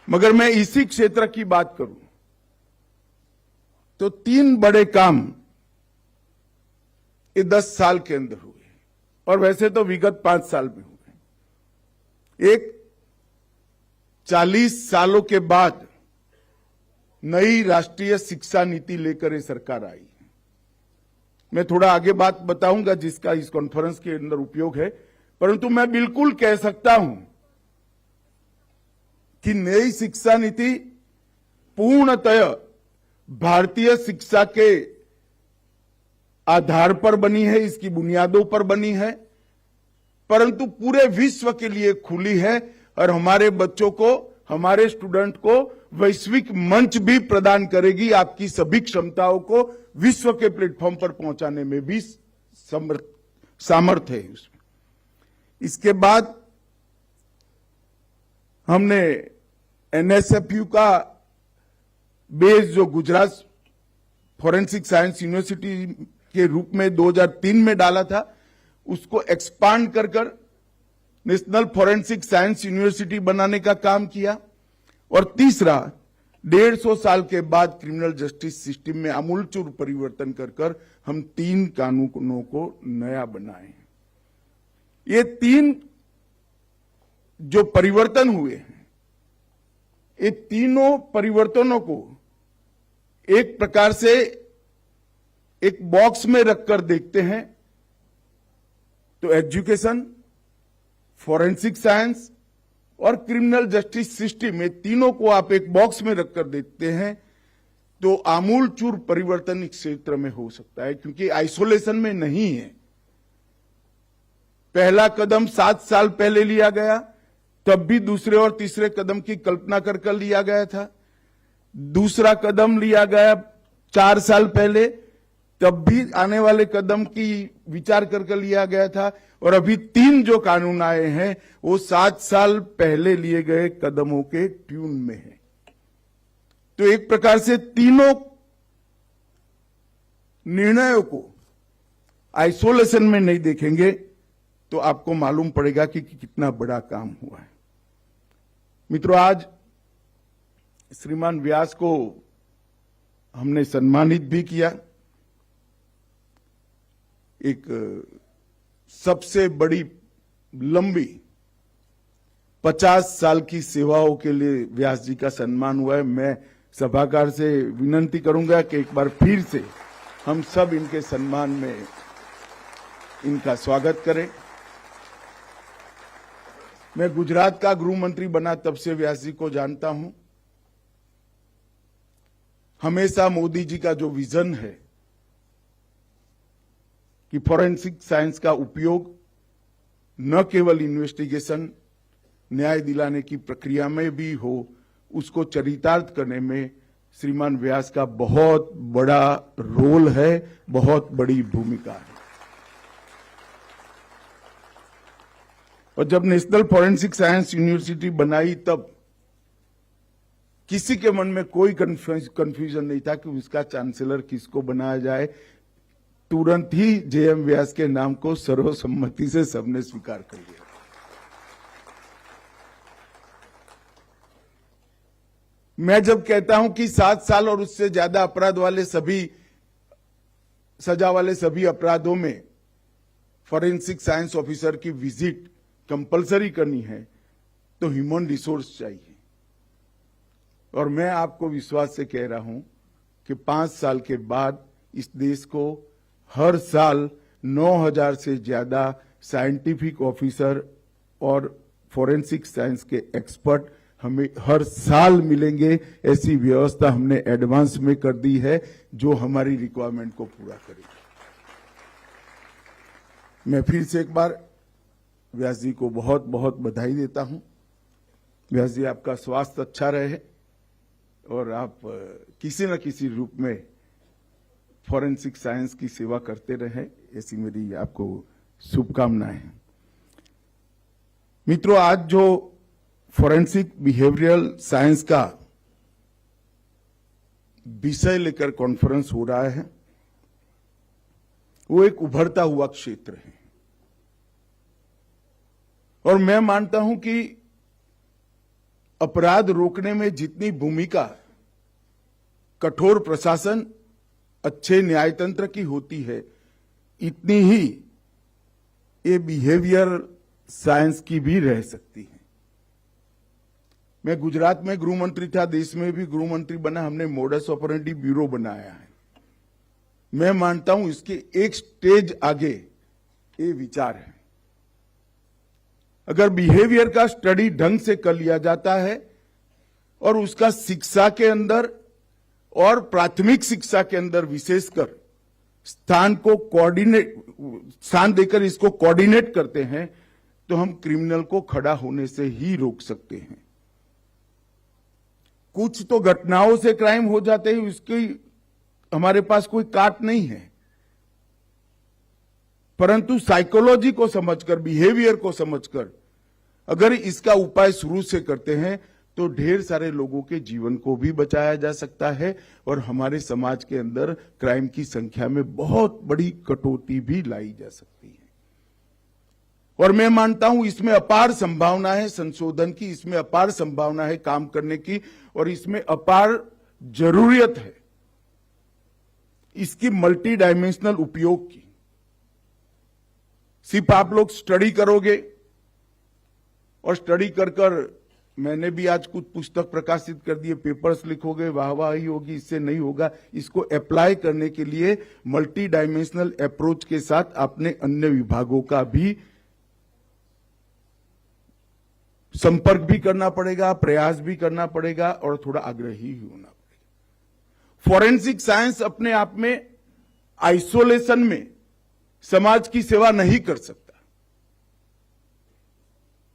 मगर मैं इसी क्षेत्र की बात करूं तो 3 बड़े काम ये 10 साल के अंदर हुए, और वैसे तो विगत 5 साल में हुए। एक 40 सालों के बाद नई राष्ट्रीय शिक्षा नीति लेकर ये सरकार आई। मैं थोड़ा आगे बात बताऊंगा जिसका इस कॉन्फ्रेंस के अंदर उपयोग है, परंतु मैं बिल्कुल कह सकता हूं कि नई शिक्षा नीति पूर्णतः भारतीय शिक्षा के आधार पर बनी है, इसकी बुनियादों पर बनी है, परंतु पूरे विश्व के लिए खुली है और हमारे बच्चों को, हमारे स्टूडेंट को वैश्विक मंच भी प्रदान करेगी। आपकी सभी क्षमताओं को विश्व के प्लेटफॉर्म पर पहुंचाने में भी सामर्थ्य है उसमें। इसके बाद हमने एनएसएफयू का बेस जो गुजरात फॉरेंसिक साइंस यूनिवर्सिटी के रूप में 2003 में डाला था, उसको एक्सपांड कर नेशनल फॉरेंसिक साइंस यूनिवर्सिटी बनाने का काम किया। और तीसरा, 150 साल के बाद क्रिमिनल जस्टिस सिस्टम में आमूलचूल परिवर्तन कर हम 3 कानूनों को नया बनाए। ये 3 जो परिवर्तन हुए हैं, ये तीनों परिवर्तनों को एक प्रकार से एक बॉक्स में रखकर देखते हैं तो एजुकेशन, फॉरेंसिक साइंस और क्रिमिनल जस्टिस सिस्टम, ये तीनों को आप एक बॉक्स में रखकर देखते हैं तो आमूलचूल परिवर्तन इस क्षेत्र में हो सकता है, क्योंकि आइसोलेशन में नहीं है। पहला कदम 7 साल पहले लिया गया, तब भी दूसरे और तीसरे कदम की कल्पना कर लिया गया था। दूसरा कदम लिया गया 4 साल पहले, तब भी आने वाले कदम की विचार कर लिया गया था। और अभी 3 जो कानून आए हैं वो 7 साल पहले लिए गए कदमों के ट्यून में है। तो एक प्रकार से तीनों निर्णयों को आइसोलेशन में नहीं देखेंगे तो आपको मालूम पड़ेगा कि कितना बड़ा काम हुआ है। मित्रों, आज श्रीमान व्यास को हमने सम्मानित भी किया। एक सबसे बड़ी लंबी 50 साल की सेवाओं के लिए व्यास जी का सम्मान हुआ है। मैं सभागार से विनती करूंगा कि एक बार फिर से हम सब इनके सम्मान में इनका स्वागत करें। मैं गुजरात का गृह मंत्री बना तब से व्यास जी को जानता हूं। हमेशा मोदी जी का जो विजन है कि फॉरेंसिक साइंस का उपयोग न केवल इन्वेस्टिगेशन, न्याय दिलाने की प्रक्रिया में भी हो, उसको चरितार्थ करने में श्रीमान व्यास का बहुत बड़ा रोल है, बहुत बड़ी भूमिका है। और जब नेशनल फॉरेंसिक साइंस यूनिवर्सिटी बनाई तब किसी के मन में कोई कंफ्यूजन नहीं था कि उसका चांसलर किसको बनाया जाए। तुरंत ही जेएम व्यास के नाम को सर्वसम्मति से सबने स्वीकार कर लिया। मैं जब कहता हूं कि 7 साल और उससे ज्यादा अपराध वाले सभी सजा वाले सभी अपराधों में फॉरेंसिक साइंस ऑफिसर की विजिट कंपलसरी करनी है तो ह्यूमन रिसोर्स चाहिए। और मैं आपको विश्वास से कह रहा हूं कि 5 साल के बाद इस देश को हर साल 9,000 से ज्यादा साइंटिफिक ऑफिसर और फॉरेंसिक साइंस के एक्सपर्ट हमें हर साल मिलेंगे। ऐसी व्यवस्था हमने एडवांस में कर दी है जो हमारी रिक्वायरमेंट को पूरा करेगी। मैं फिर से एक बार व्यास जी को बहुत बहुत बधाई देता हूं। व्यास जी, आपका स्वास्थ्य अच्छा रहे और आप किसी न किसी रूप में फॉरेंसिक साइंस की सेवा करते रहे, ऐसी मेरी आपको शुभकामनाएं हैं। मित्रों, आज जो फॉरेंसिक बिहेवियरल साइंस का विषय लेकर कॉन्फ्रेंस हो रहा है वो एक उभरता हुआ क्षेत्र है और मैं मानता हूं कि अपराध रोकने में जितनी भूमिका कठोर प्रशासन, अच्छे न्यायतंत्र की होती है, इतनी ही ये बिहेवियर साइंस की भी रह सकती है। मैं गुजरात में गृह मंत्री था, देश में भी गृह मंत्री बना, हमने मोडस ऑपरेंडी ब्यूरो बनाया है। मैं मानता हूं इसके एक स्टेज आगे ये विचार है। अगर बिहेवियर का स्टडी ढंग से कर लिया जाता है और उसका शिक्षा के अंदर और प्राथमिक शिक्षा के अंदर विशेषकर स्थान देकर इसको कोऑर्डिनेट करते हैं, तो हम क्रिमिनल को खड़ा होने से ही रोक सकते हैं। कुछ तो घटनाओं से क्राइम हो जाते हैं, उसकी हमारे पास कोई काट नहीं है, परंतु साइकोलॉजी को समझकर, बिहेवियर को समझकर अगर इसका उपाय शुरू से करते हैं तो ढेर सारे लोगों के जीवन को भी बचाया जा सकता है और हमारे समाज के अंदर क्राइम की संख्या में बहुत बड़ी कटौती भी लाई जा सकती है। और मैं मानता हूं इसमें अपार संभावना है संशोधन की, इसमें अपार संभावना है काम करने की, और इसमें अपार जरूरत है इसकी मल्टी डायमेंशनल उपयोग की। सिर्फ आप लोग स्टडी करोगे और स्टडी कर मैंने भी आज कुछ पुस्तक प्रकाशित कर दिए, पेपर्स लिखोगे, वाहवाही होगी, इससे नहीं होगा। इसको अप्लाई करने के लिए मल्टी डायमेंशनल अप्रोच के साथ अपने अन्य विभागों का भी संपर्क भी करना पड़ेगा, प्रयास भी करना पड़ेगा और थोड़ा आग्रही ही होना पड़ेगा। फॉरेंसिक साइंस अपने आप में आइसोलेशन में समाज की सेवा नहीं कर सकता।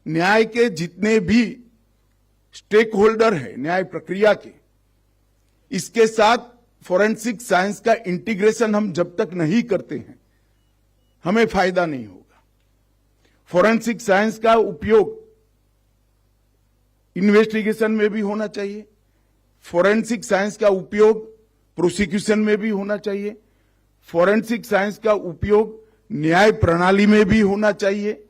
न्याय के जितने भी स्टेक होल्डर है न्याय प्रक्रिया के, इसके साथ फॉरेंसिक साइंस का इंटीग्रेशन हम जब तक नहीं करते हैं हमें फायदा नहीं होगा। फॉरेंसिक साइंस का उपयोग इन्वेस्टिगेशन में भी होना चाहिए, फॉरेंसिक साइंस का उपयोग प्रोसिक्यूशन में भी होना चाहिए, फॉरेंसिक साइंस का उपयोग न्याय प्रणाली में भी होना चाहिए,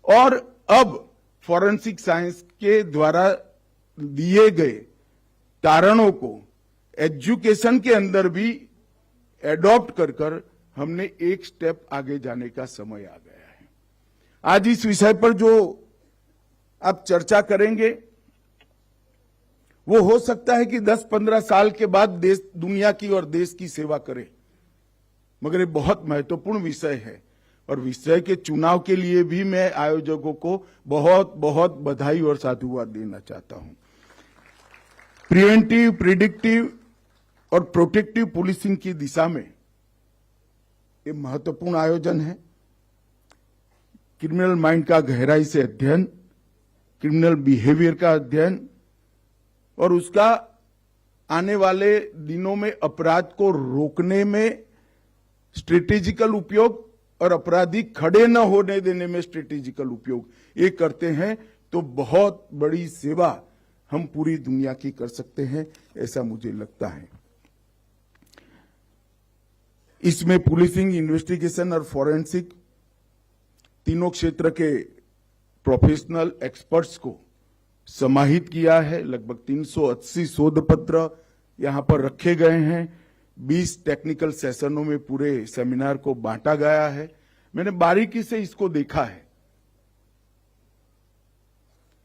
और अब फॉरेंसिक साइंस के द्वारा दिए गए तारणों को एजुकेशन के अंदर भी एडॉप्ट कर हमने एक स्टेप आगे जाने का समय आ गया है। आज इस विषय पर जो आप चर्चा करेंगे वो हो सकता है कि 10-15 साल के बाद देश दुनिया की और देश की सेवा करे, मगर ये बहुत महत्वपूर्ण विषय है और विषय के चुनाव के लिए भी मैं आयोजकों को बहुत बहुत बधाई और साधुवाद देना चाहता हूं। प्रिवेंटिव, प्रिडिक्टिव और प्रोटेक्टिव पुलिसिंग की दिशा में ये महत्वपूर्ण आयोजन है। क्रिमिनल माइंड का गहराई से अध्ययन, क्रिमिनल बिहेवियर का अध्ययन और उसका आने वाले दिनों में अपराध को रोकने में स्ट्रेटेजिकल उपयोग और अपराधी खड़े न होने देने में स्ट्रेटेजिकल उपयोग, ये करते हैं तो बहुत बड़ी सेवा हम पूरी दुनिया की कर सकते हैं, ऐसा मुझे लगता है। इसमें पुलिसिंग, इन्वेस्टिगेशन और फॉरेंसिक तीनों क्षेत्र के प्रोफेशनल एक्सपर्ट्स को समाहित किया है। लगभग 380 शोध पत्र यहां पर रखे गए हैं। 20 टेक्निकल सेशनों में पूरे सेमिनार को बांटा गया है। मैंने बारीकी से इसको देखा है।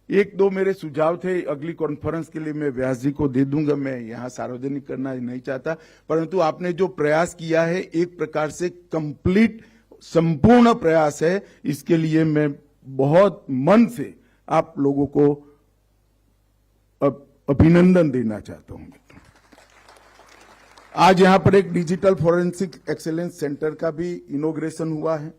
एक दो मेरे सुझाव थे, अगली कॉन्फ्रेंस के लिए मैं व्यास जी को दे दूंगा, मैं यहां सार्वजनिक करना नहीं चाहता, परंतु आपने जो प्रयास किया है एक प्रकार से कंप्लीट संपूर्ण प्रयास है, इसके लिए मैं बहुत मन से आप लोगों को अभिनंदन देना चाहता हूं। आज यहां पर एक डिजिटल फॉरेंसिक एक्सेलेंस सेंटर का भी इनॉग्रेशन हुआ है।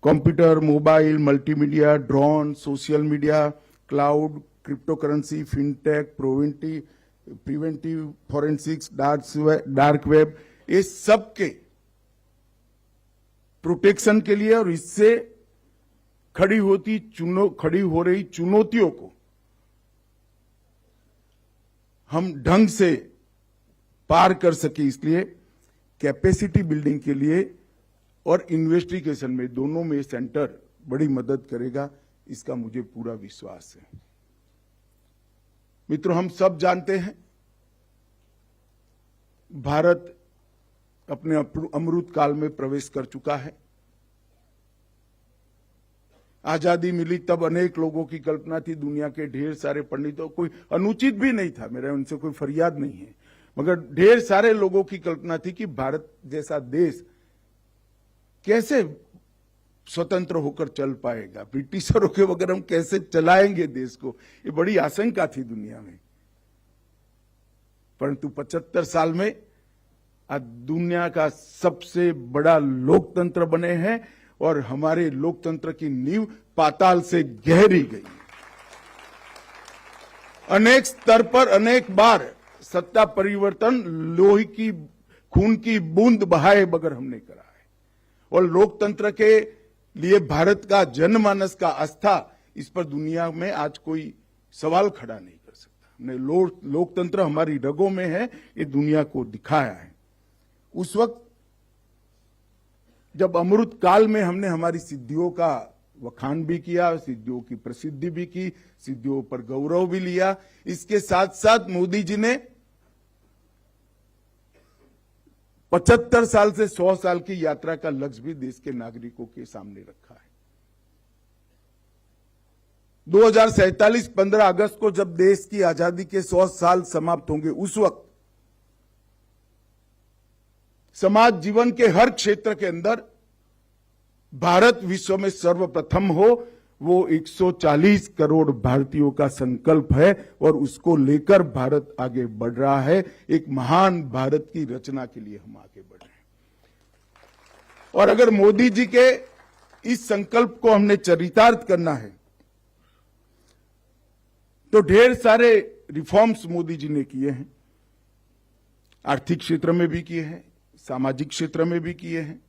Computer, mobile, multimedia, drone, social media, cloud, cryptocurrency, fintech, preventive forensics, dark web, ये सब के प्रोटेक्शन के लिए और इससे खड़ी हो रही चुनौतियों को हम ढंग से पार कर सके, इसलिए कैपेसिटी बिल्डिंग के लिए और इन्वेस्टिगेशन में दोनों में सेंटर बड़ी मदद करेगा, इसका मुझे पूरा विश्वास है। मित्रों, हम सब जानते हैं भारत अपने अमृत काल में प्रवेश कर चुका है। आजादी मिली तब अनेक लोगों की कल्पना थी, दुनिया के ढेर सारे पंडितों, कोई अनुचित भी नहीं था, मेरा उनसे कोई फरियाद नहीं है, मगर ढेर सारे लोगों की कल्पना थी कि भारत जैसा देश कैसे स्वतंत्र होकर चल पाएगा, ब्रिटिशरों के बगैर हम कैसे चलाएंगे देश को, ये बड़ी आशंका थी दुनिया में। परंतु 75 साल में आज दुनिया का सबसे बड़ा लोकतंत्र बने हैं और हमारे लोकतंत्र की नींव पाताल से गहरी गई। अनेक स्तर पर अनेक बार सत्ता परिवर्तन लोही की खून की बूंद बहाए बगैर हमने करा है और लोकतंत्र के लिए भारत का जनमानस का आस्था, इस पर दुनिया में आज कोई सवाल खड़ा नहीं कर सकता। हमने लोकतंत्र हमारी रगों में है, ये दुनिया को दिखाया है। उस वक्त जब अमृत काल में हमने हमारी सिद्धियों का वखान भी किया, सिद्धियों की प्रसिद्धि भी की, सिद्धियों पर गौरव भी लिया, इसके साथ साथ मोदी जी ने 75 साल से 100 साल की यात्रा का लक्ष्य भी देश के नागरिकों के सामने रखा है। 2047 15 अगस्त को जब देश की आजादी के 100 साल समाप्त होंगे, उस वक्त समाज जीवन के हर क्षेत्र के अंदर भारत विश्व में सर्वप्रथम हो, वो 140 करोड़ भारतीयों का संकल्प है और उसको लेकर भारत आगे बढ़ रहा है। एक महान भारत की रचना के लिए हम आगे बढ़ रहे हैं और अगर मोदी जी के इस संकल्प को हमने चरितार्थ करना है तो ढेर सारे रिफॉर्म्स मोदी जी ने किए हैं। आर्थिक क्षेत्र में भी किए हैं, सामाजिक क्षेत्र में भी किए हैं,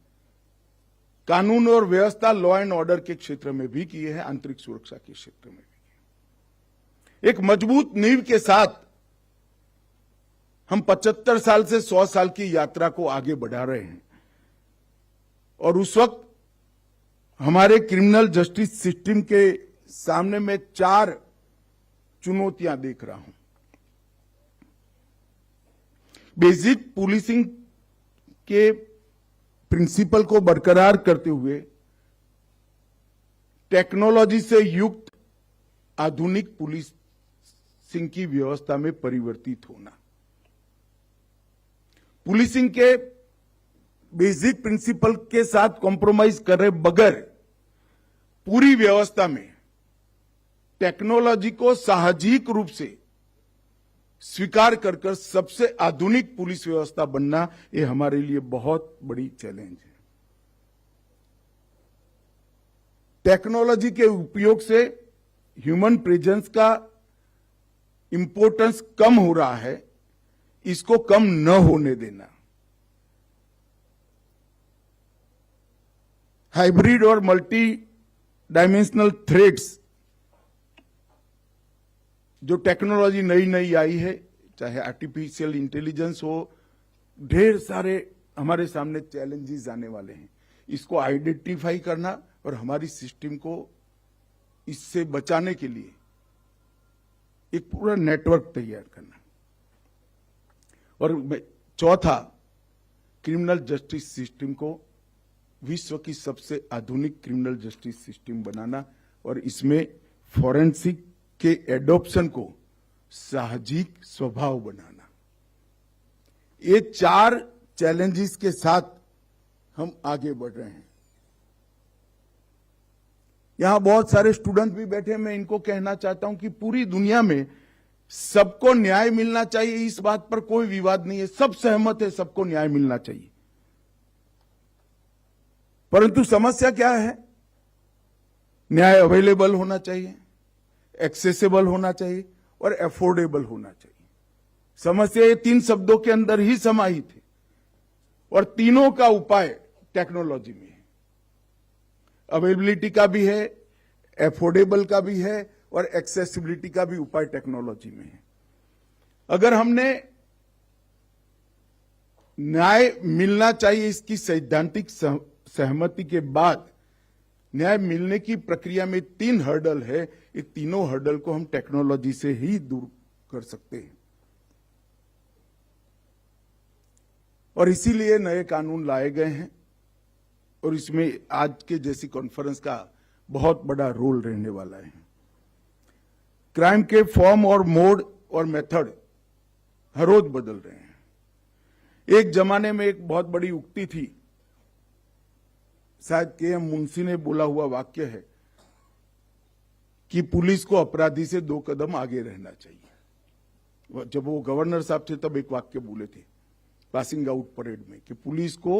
कानून और व्यवस्था लॉ एंड ऑर्डर के क्षेत्र में भी किए हैं, आंतरिक सुरक्षा के क्षेत्र में भी किए। एक मजबूत नींव के साथ हम 75 साल से 100 साल की यात्रा को आगे बढ़ा रहे हैं और उस वक्त हमारे क्रिमिनल जस्टिस सिस्टम के सामने मैं 4 चुनौतियां देख रहा हूं। बेसिक पुलिसिंग के प्रिंसिपल को बरकरार करते हुए टेक्नोलॉजी से युक्त आधुनिक पुलिसिंग की व्यवस्था में परिवर्तित होना, पुलिसिंग के बेसिक प्रिंसिपल के साथ कॉम्प्रोमाइज करे बगैर पूरी व्यवस्था में टेक्नोलॉजी को साहजिक रूप से स्वीकार कर सबसे आधुनिक पुलिस व्यवस्था बनना, ये हमारे लिए बहुत बड़ी चैलेंज है। टेक्नोलॉजी के उपयोग से ह्यूमन प्रेजेंस का इंपॉर्टेंस कम हो रहा है, इसको कम न होने देना। हाइब्रिड और मल्टी डायमेंशनल थ्रेट्स, जो टेक्नोलॉजी नई नई आई है, चाहे आर्टिफिशियल इंटेलिजेंस हो, ढेर सारे हमारे सामने चैलेंजेस आने वाले हैं। इसको आइडेंटिफाई करना और हमारी सिस्टम को इससे बचाने के लिए एक पूरा नेटवर्क तैयार करना। और चौथा, क्रिमिनल जस्टिस सिस्टम को विश्व की सबसे आधुनिक क्रिमिनल जस्टिस सिस्टम बनाना और इसमें फॉरेंसिक के एडॉप्शन को साहजिक स्वभाव बनाना। ये 4 चैलेंजेस के साथ हम आगे बढ़ रहे हैं। यहां बहुत सारे स्टूडेंट भी बैठे, मैं इनको कहना चाहता हूं कि पूरी दुनिया में सबको न्याय मिलना चाहिए, इस बात पर कोई विवाद नहीं है, सब सहमत है, सबको न्याय मिलना चाहिए। परंतु समस्या क्या है? न्याय अवेलेबल होना चाहिए, एक्सेसिबल होना चाहिए और अफोर्डेबल होना चाहिए। समस्या ये 3 शब्दों के अंदर ही समाहित है और तीनों का उपाय टेक्नोलॉजी में है। अवेलेबिलिटी का भी है, अफोर्डेबल का भी है और एक्सेसिबिलिटी का भी उपाय टेक्नोलॉजी में है। अगर हमने न्याय मिलना चाहिए इसकी सैद्धांतिक सहमति के बाद न्याय मिलने की प्रक्रिया में 3 हर्डल है, ये तीनों हर्डल को हम टेक्नोलॉजी से ही दूर कर सकते हैं और इसीलिए नए कानून लाए गए हैं और इसमें आज के जैसी कॉन्फ्रेंस का बहुत बड़ा रोल रहने वाला है। क्राइम के फॉर्म और मोड और मेथड हर रोज बदल रहे हैं। एक जमाने में एक बहुत बड़ी उक्ति थी, शायद के.एम. मुंशी ने बोला हुआ वाक्य है कि पुलिस को अपराधी से 2 कदम आगे रहना चाहिए। जब वो गवर्नर साहब थे तब एक वाक्य बोले थे पासिंग आउट परेड में कि पुलिस को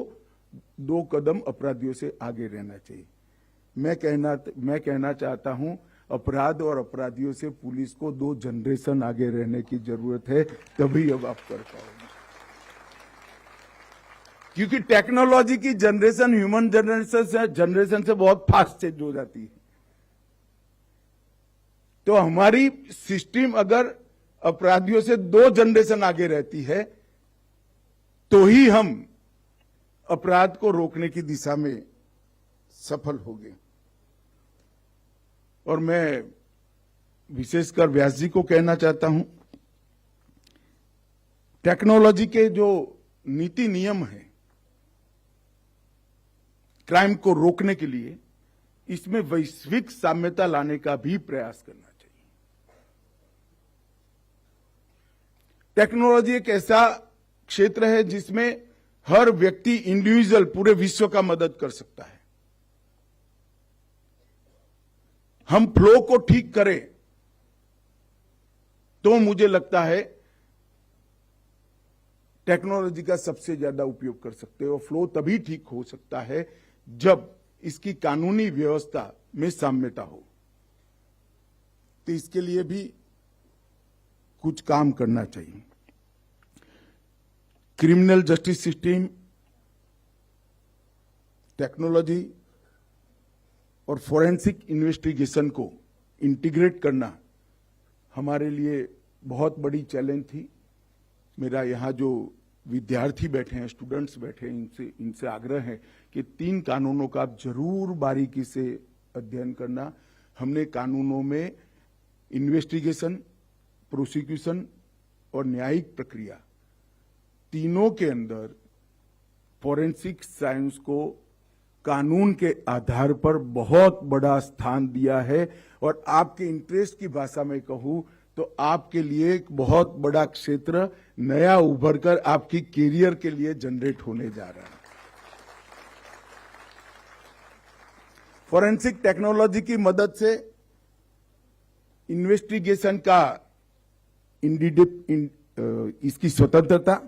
2 कदम अपराधियों से आगे रहना चाहिए। मैं कहना चाहता हूं, अपराध और अपराधियों से पुलिस को 2 जनरेशन आगे रहने की जरूरत है, तभी अब आप कर पाओगे। क्योंकि टेक्नोलॉजी की जनरेशन ह्यूमन जनरेशन से बहुत फास्ट चेंज हो जाती है। तो हमारी सिस्टम अगर अपराधियों से 2 जनरेशन आगे रहती है तो ही हम अपराध को रोकने की दिशा में सफल होंगे। और मैं विशेषकर व्यास जी को कहना चाहता हूं, टेक्नोलॉजी के जो नीति नियम है क्राइम को रोकने के लिए, इसमें वैश्विक साम्यता लाने का भी प्रयास करना चाहिए। टेक्नोलॉजी एक ऐसा क्षेत्र है जिसमें हर व्यक्ति इंडिविजुअल पूरे विश्व का मदद कर सकता है। हम फ्लो को ठीक करें तो मुझे लगता है टेक्नोलॉजी का सबसे ज्यादा उपयोग कर सकते हैं। और फ्लो तभी ठीक हो सकता है जब इसकी कानूनी व्यवस्था में साम्यता हो। तो इसके लिए भी कुछ काम करना चाहिए। क्रिमिनल जस्टिस सिस्टम, टेक्नोलॉजी और फोरेंसिक इन्वेस्टिगेशन को इंटीग्रेट करना हमारे लिए बहुत बड़ी चैलेंज थी। मेरा यहाँ जो विद्यार्थी बैठे हैं, स्टूडेंट्स बैठे हैं, इनसे आग्रह है कि 3 कानूनों का आप जरूर बारीकी से अध्ययन करना। हमने कानूनों में इन्वेस्टिगेशन, प्रोसिक्यूशन और न्यायिक प्रक्रिया तीनों के अंदर फोरेंसिक साइंस को कानून के आधार पर बहुत बड़ा स्थान दिया है। और आपके इंटरेस्ट की भाषा में कहूं तो आपके लिए एक बहुत बड़ा क्षेत्र नया उभर कर आपकी कैरियर के लिए जनरेट होने जा रहा है। फोरेंसिक टेक्नोलॉजी की मदद से इन्वेस्टिगेशन का इसकी स्वतंत्रता,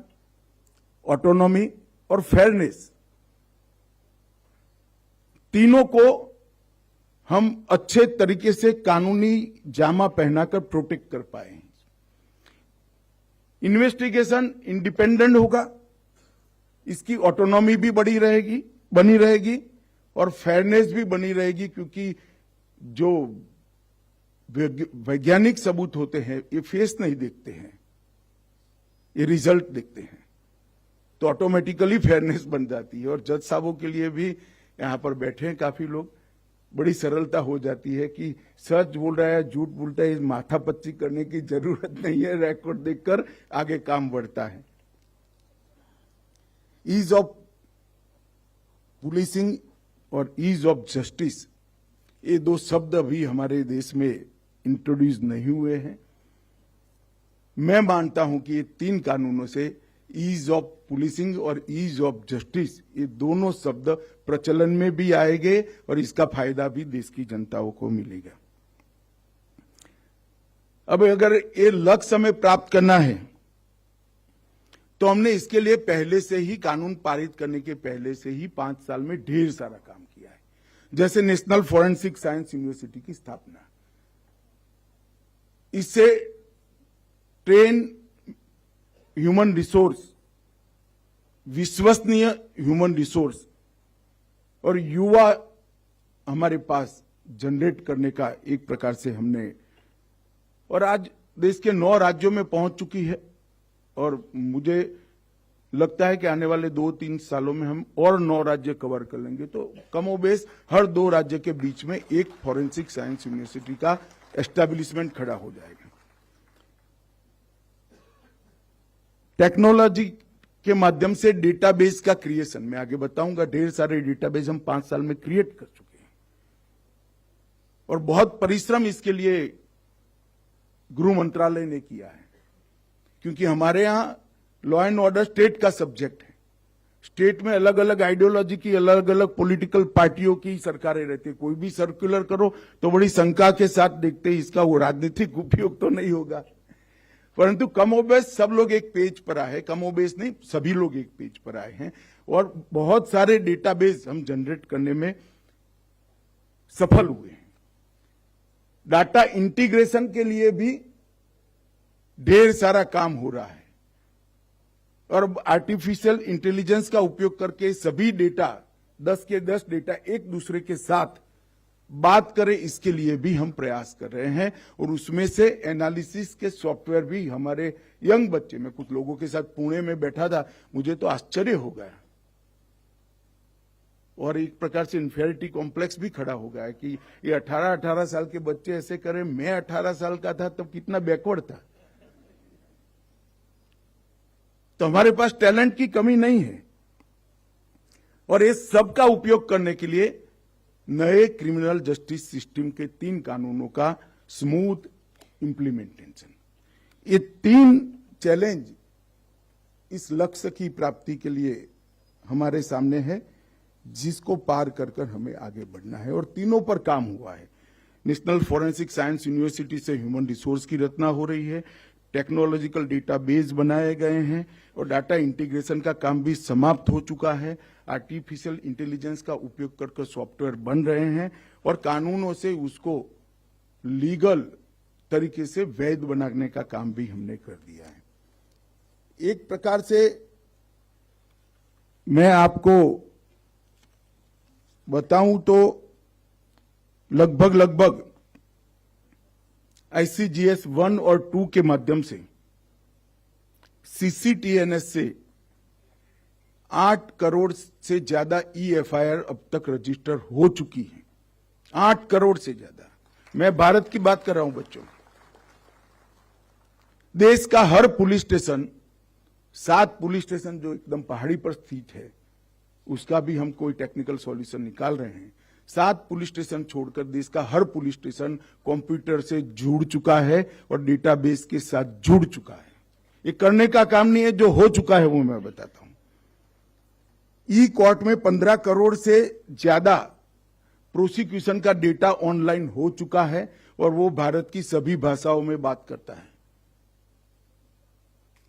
ऑटोनॉमी और फेयरनेस, तीनों को हम अच्छे तरीके से कानूनी जामा पहनाकर प्रोटेक्ट कर पाए हैं। इन्वेस्टिगेशन इंडिपेंडेंट होगा, इसकी ऑटोनॉमी भी बनी रहेगी और फेयरनेस भी बनी रहेगी, क्योंकि जो वैज्ञानिक सबूत होते हैं ये फेस नहीं देखते हैं, ये रिजल्ट देखते हैं। तो ऑटोमेटिकली फेयरनेस बन जाती है। और जज साहबों के लिए भी, यहां पर बैठे हैं काफी लोग, बड़ी सरलता हो जाती है कि सच बोल रहा है झूठ बोलता है, माथापच्ची करने की जरूरत नहीं है। रिकॉर्ड देखकर आगे काम बढ़ता है। ईज ऑफ पुलिसिंग और ईज ऑफ जस्टिस, ये 2 शब्द अभी हमारे देश में इंट्रोड्यूस नहीं हुए हैं। मैं मानता हूं कि ये 3 कानूनों से ईज ऑफ पुलिसिंग और ईज ऑफ जस्टिस, ये दोनों शब्द प्रचलन में भी आएंगे और इसका फायदा भी देश की जनताओं को मिलेगा। अब अगर ये लक्ष्य हमें प्राप्त करना है तो हमने इसके लिए पहले से ही, कानून पारित करने के पहले से ही 5 साल में ढेर सारा काम किया है। जैसे नेशनल फोरेंसिक साइंस यूनिवर्सिटी की स्थापना, इससे ट्रेन ह्यूमन रिसोर्स, विश्वसनीय ह्यूमन रिसोर्स और युवा हमारे पास जनरेट करने का एक प्रकार से हमने, और आज देश के 9 राज्यों में पहुंच चुकी है। और मुझे लगता है कि आने वाले 2-3 सालों में हम और 9 राज्य कवर कर लेंगे। तो कमोबेश हर 2 राज्य के बीच में एक फोरेंसिक साइंस यूनिवर्सिटी का एस्टेब्लिशमेंट खड़ा हो जाएगा। टेक्नोलॉजी के माध्यम से डेटाबेस का क्रिएशन, मैं आगे बताऊंगा, ढेर सारे डेटाबेस हम 5 साल में क्रिएट कर चुके हैं। और बहुत परिश्रम इसके लिए गृह मंत्रालय ने किया है, क्योंकि हमारे यहां लॉ एंड ऑर्डर स्टेट का सब्जेक्ट है। स्टेट में अलग अलग आइडियोलॉजी की, अलग अलग पॉलिटिकल पार्टियों की सरकारें रहती है। कोई भी सर्कुलर करो तो बड़ी शंका के साथ देखते हैं इसका वो राजनीतिक उपयोग तो नहीं होगा, परंतु कमोबेश सब लोग एक पेज पर आए हैं। कमोबेश नहीं, सभी लोग एक पेज पर आए हैं और बहुत सारे डेटाबेस हम जनरेट करने में सफल हुए हैं। डाटा इंटीग्रेशन के लिए भी ढेर सारा काम हो रहा है और आर्टिफिशियल इंटेलिजेंस का उपयोग करके सभी डेटा 10 के 10 डेटा एक दूसरे के साथ बात करें, इसके लिए भी हम प्रयास कर रहे हैं। और उसमें से एनालिसिस के सॉफ्टवेयर भी हमारे यंग बच्चे, मैं कुछ लोगों के साथ पुणे में बैठा था, मुझे तो आश्चर्य हो गया और एक प्रकार से इन्फेरिटी कॉम्प्लेक्स भी खड़ा हो गया है कि ये 18 साल के बच्चे ऐसे करें। मैं 18 साल का था तब कितना बैकवर्ड था। तो हमारे पास टैलेंट की कमी नहीं है और इस सब का उपयोग करने के लिए नए क्रिमिनल जस्टिस सिस्टम के 3 कानूनों का स्मूथ इंप्लीमेंटेशन, ये 3 चैलेंज इस लक्ष्य की प्राप्ति के लिए हमारे सामने है, जिसको पार कर कर हमें आगे बढ़ना है और तीनों पर काम हुआ है। नेशनल फॉरेंसिक साइंस यूनिवर्सिटी से ह्यूमन रिसोर्स की रचना हो रही है, टेक्नोलॉजिकल डेटाबेस बनाए गए हैं और डाटा इंटीग्रेशन का काम भी समाप्त हो चुका है। आर्टिफिशियल इंटेलिजेंस का उपयोग करके सॉफ्टवेयर बन रहे हैं और कानूनों से उसको लीगल तरीके से वैध बनाने का काम भी हमने कर दिया है। एक प्रकार से मैं आपको बताऊं तो लगभग ICGS 1 और 2 के माध्यम से CCTNS से 8 करोड़ से ज्यादा EFIR अब तक रजिस्टर हो चुकी है। 8 करोड़ से ज्यादा। मैं भारत की बात कर रहा हूं बच्चों। देश का हर पुलिस स्टेशन, 7 पुलिस स्टेशन जो एकदम पहाड़ी पर स्थित है, उसका भी हम कोई टेक्निकल सॉल्यूशन निकाल रहे हैं। 7 पुलिस स्टेशन छोड़कर देश का हर पुलिस स्टेशन कंप्यूटर से जुड़ चुका है और डेटाबेस के साथ जुड़ चुका है। ये करने का काम नहीं है, जो हो चुका है वो मैं बताता हूं। ई कोर्ट में 15 करोड़ से ज्यादा प्रोसिक्यूशन का डेटा ऑनलाइन हो चुका है और वो भारत की सभी भाषाओं में बात करता है,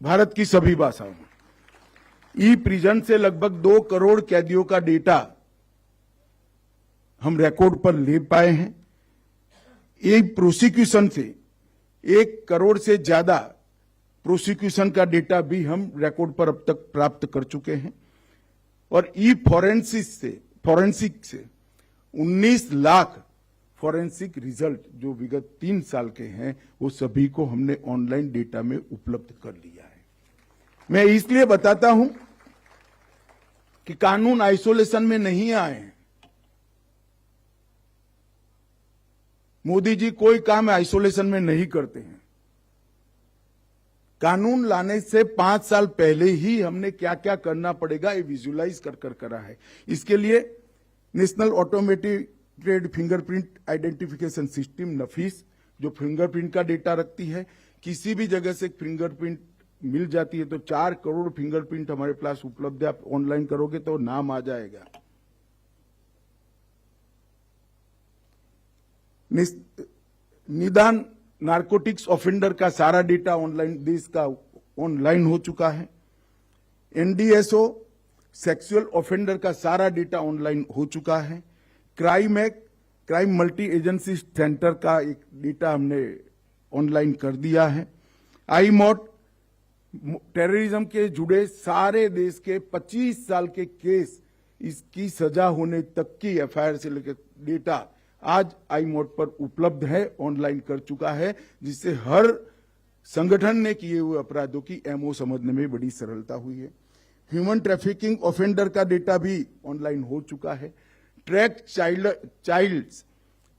भारत की सभी भाषाओं में। ई प्रिजन से लगभग 2 करोड़ कैदियों का डेटा हम रिकॉर्ड पर ले पाए हैं। एक प्रोसिक्यूशन से 1 करोड़ से ज्यादा प्रोसिक्यूशन का डेटा भी हम रिकॉर्ड पर अब तक प्राप्त कर चुके हैं और ई फॉरेंसिक से 19 लाख फॉरेंसिक रिजल्ट जो विगत 3 साल के हैं, वो सभी को हमने ऑनलाइन डेटा में उपलब्ध कर लिया है। मैं इसलिए बताता हूं कि कानून आइसोलेशन में नहीं आए हैं। मोदी जी कोई काम आइसोलेशन में नहीं करते हैं। कानून लाने से 5 साल पहले ही हमने क्या क्या करना पड़ेगा ये विजुअलाइज कर करा है। इसके लिए national automated fingerprint identification system NAFIS, जो फिंगरप्रिंट का डेटा रखती है, किसी भी जगह से फिंगरप्रिंट मिल जाती है तो 4 करोड़ फिंगरप्रिंट हमारे पास उपलब्ध है। आप ऑनलाइन करोगे तो नाम आ जाएगा। निदान नारकोटिक्स ऑफेंडर का सारा डेटा ऑनलाइन, देश का ऑनलाइन हो चुका है। NDSO सेक्सुअल ऑफेंडर का सारा डेटा ऑनलाइन हो चुका है। क्राइम मल्टी एजेंसी सेंटर का एक डेटा हमने ऑनलाइन कर दिया है। IMOT टेररिज्म के जुड़े सारे देश के 25 साल के केस, इसकी सजा होने तक की FIR से लेकर डेटा आज IMOT पर उपलब्ध है, ऑनलाइन कर चुका है, जिससे हर संगठन ने किए हुए अपराधों की MO समझने में बड़ी सरलता हुई है। ह्यूमन ट्रैफिकिंग ऑफेंडर का डेटा भी ऑनलाइन हो चुका है। ट्रैक चाइल्ड्स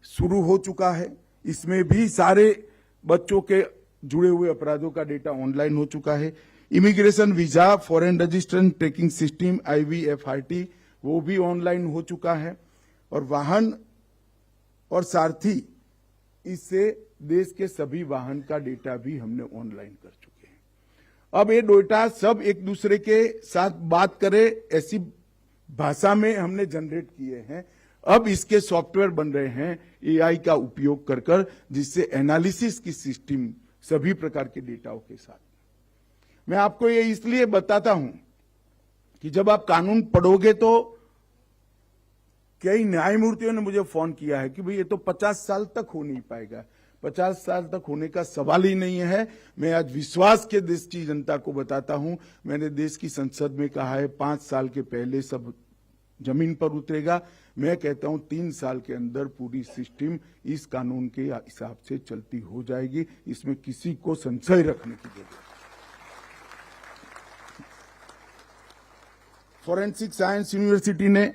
शुरू हो चुका है, इसमें भी सारे बच्चों के जुड़े हुए अपराधों का डेटा ऑनलाइन हो चुका है। Immigration visa foreign registration tracking system IVFRT वो भी ऑनलाइन हो चुका है और वाहन और सारथी इससे देश के सभी वाहन का डेटा भी हमने ऑनलाइन कर चुके हैं। अब ये डेटा सब एक दूसरे के साथ बात करे ऐसी भाषा में हमने जनरेट किए हैं। अब इसके सॉफ्टवेयर बन रहे हैं एआई का उपयोग कर कर, जिससे एनालिसिस की सिस्टम सभी प्रकार के डेटाओं के साथ। मैं आपको ये इसलिए बताता हूं कि जब आप कानून पढ़ोगे तो कई न्यायमूर्तियों ने मुझे फोन किया है कि भाई ये तो 50 साल तक हो नहीं पाएगा। 50 साल तक होने का सवाल ही नहीं है। मैं आज विश्वास के देश की जनता को बताता हूं, मैंने देश की संसद में कहा है 5 साल के पहले सब जमीन पर उतरेगा। मैं कहता हूं 3 साल के अंदर पूरी सिस्टम इस कानून के हिसाब से चलती हो जाएगी। इसमें किसी को संशय रखने की जरूरत नहीं। फॉरेंसिक साइंस यूनिवर्सिटी ने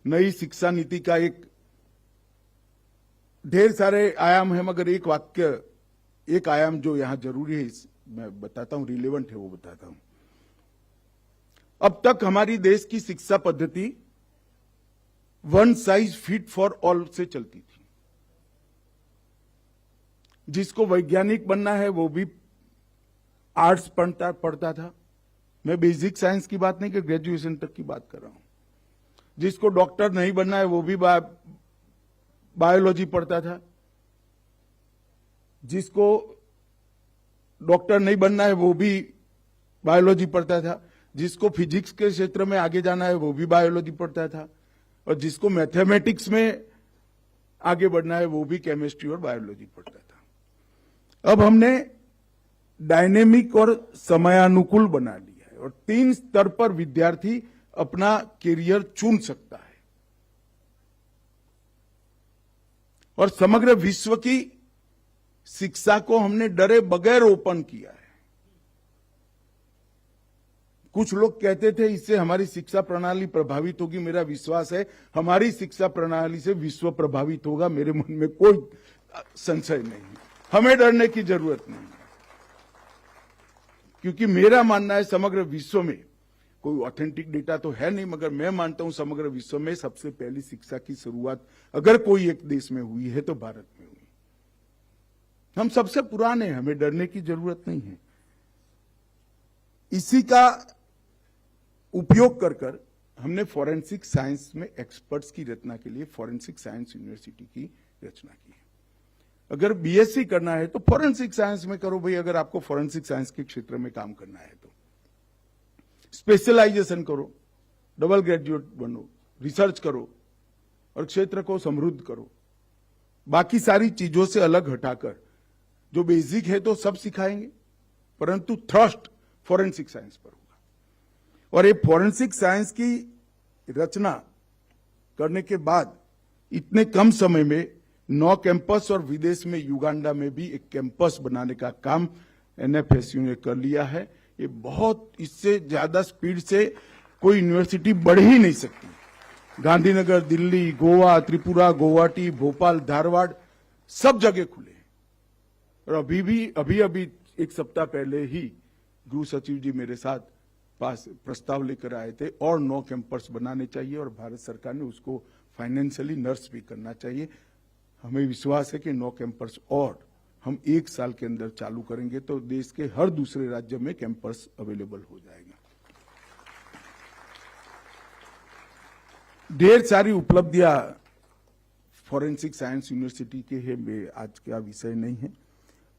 नई शिक्षा नीति का एक ढेर सारे आयाम है, मगर एक आयाम जो यहां जरूरी है, मैं बताता हूं, रिलेवेंट है, वो बताता हूं। अब तक हमारी देश की शिक्षा पद्धति one size fit for all से चलती थी। जिसको वैज्ञानिक बनना है वो भी आर्ट्स पढ़ता था। मैं बेसिक साइंस की बात नहीं कि ग्रेजुएशन तक की बात कर रहा हूं। जिसको डॉक्टर नहीं बनना है वो भी बायोलॉजी पढ़ता था। जिसको डॉक्टर नहीं बनना है वो भी बायोलॉजी पढ़ता था। जिसको फिजिक्स के क्षेत्र में आगे जाना है वो भी बायोलॉजी पढ़ता था। और जिसको मैथमेटिक्स में आगे बढ़ना है वो भी केमिस्ट्री और बायोलॉजी पढ़ता था। अब हमने डायनेमिक और समयानुकूल बना लिया है और 3 स्तर पर विद्यार्थी अपना कैरियर चुन सकता है। और समग्र विश्व की शिक्षा को हमने डरे बगैर ओपन किया है। कुछ लोग कहते थे इससे हमारी शिक्षा प्रणाली प्रभावित होगी। मेरा विश्वास है हमारी शिक्षा प्रणाली से विश्व प्रभावित होगा। मेरे मन में कोई संशय नहीं है। हमें डरने की जरूरत नहीं है, क्योंकि मेरा मानना है समग्र विश्व में कोई ऑथेंटिक डेटा तो है नहीं, मगर मैं मानता हूं समग्र विश्व में सबसे पहली शिक्षा की शुरुआत अगर कोई एक देश में हुई है तो भारत में हुई। हम सबसे पुराने हैं, हमें डरने की जरूरत नहीं है। इसी का उपयोग कर कर हमने फॉरेंसिक साइंस में एक्सपर्ट्स की रचना के लिए फॉरेंसिक साइंस यूनिवर्सिटी की रचना की है। अगर बीएससी करना है तो फॉरेंसिक साइंस में करो भाई। अगर आपको फॉरेंसिक साइंस के क्षेत्र में काम करना है तो स्पेशलाइजेशन करो, डबल ग्रेजुएट बनो, रिसर्च करो और क्षेत्र को समृद्ध करो। बाकी सारी चीजों से अलग हटाकर जो बेसिक है तो सब सिखाएंगे, परंतु थ्रस्ट फॉरेंसिक साइंस पर होगा। और ये फॉरेंसिक साइंस की रचना करने के बाद इतने कम समय में 9 कैंपस और विदेश में युगांडा में भी एक कैंपस बनाने का काम एनएफएसयू ने कर लिया है। ये बहुत, इससे ज्यादा स्पीड से कोई यूनिवर्सिटी बढ़ ही नहीं सकती। गांधीनगर, दिल्ली, गोवा, त्रिपुरा, गुवाहाटी, भोपाल, धारवाड़ सब जगह खुले हैं। और अभी एक सप्ताह पहले ही गृह सचिव जी मेरे साथ पास प्रस्ताव लेकर आए थे और 9 कैंपस बनाने चाहिए और भारत सरकार ने उसको फाइनेंशियली नर्स भी करना चाहिए। हमें विश्वास है कि 9 कैंपस और हम 1 साल के अंदर चालू करेंगे तो देश के हर दूसरे राज्य में कैंपस अवेलेबल हो जाएगा। ढेर सारी उपलब्धियां फॉरेंसिक साइंस यूनिवर्सिटी के है, में आज का विषय नहीं है,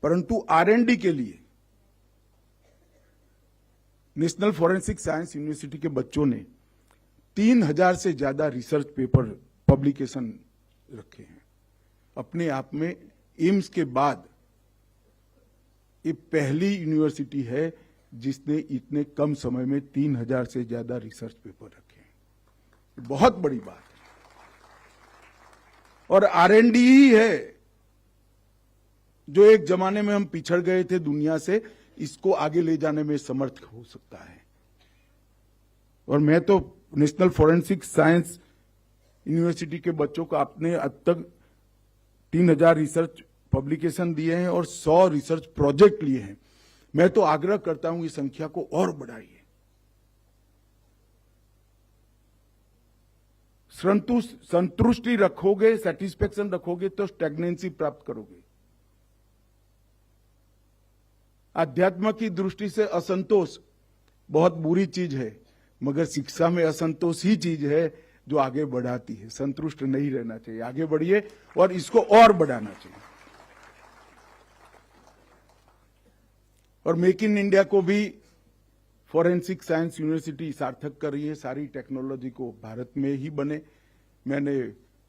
परंतु R&D के लिए नेशनल फॉरेंसिक साइंस यूनिवर्सिटी के बच्चों ने 3000 से ज्यादा रिसर्च पेपर पब्लिकेशन रखे हैं। अपने आप में एम्स के बाद ये पहली यूनिवर्सिटी है जिसने इतने कम समय में 3000 से ज्यादा रिसर्च पेपर रखे हैं। बहुत बड़ी बात है। और R&D ही है जो एक जमाने में हम पिछड़ गए थे दुनिया से, इसको आगे ले जाने में समर्थ हो सकता है। और मैं तो नेशनल फॉरेंसिक साइंस यूनिवर्सिटी के बच्चों को आपने अब तक 3000 रिसर्च पब्लिकेशन दिए हैं और 100 रिसर्च प्रोजेक्ट लिए हैं। मैं तो आग्रह करता हूं इस संख्या को और बढ़ाइए। संतुष्टि रखोगे, सेटिस्फेक्शन रखोगे तो स्टैग्नेंसी प्राप्त करोगे। अध्यात्म की दृष्टि से असंतोष बहुत बुरी चीज है, मगर शिक्षा में असंतोष ही चीज है जो आगे बढ़ाती है। संतुष्ट नहीं रहना चाहिए, आगे बढ़िए और इसको और बढ़ाना चाहिए। और मेक इन इंडिया को भी फॉरेंसिक साइंस यूनिवर्सिटी सार्थक कर रही है। सारी टेक्नोलॉजी को भारत में ही बने। मैंने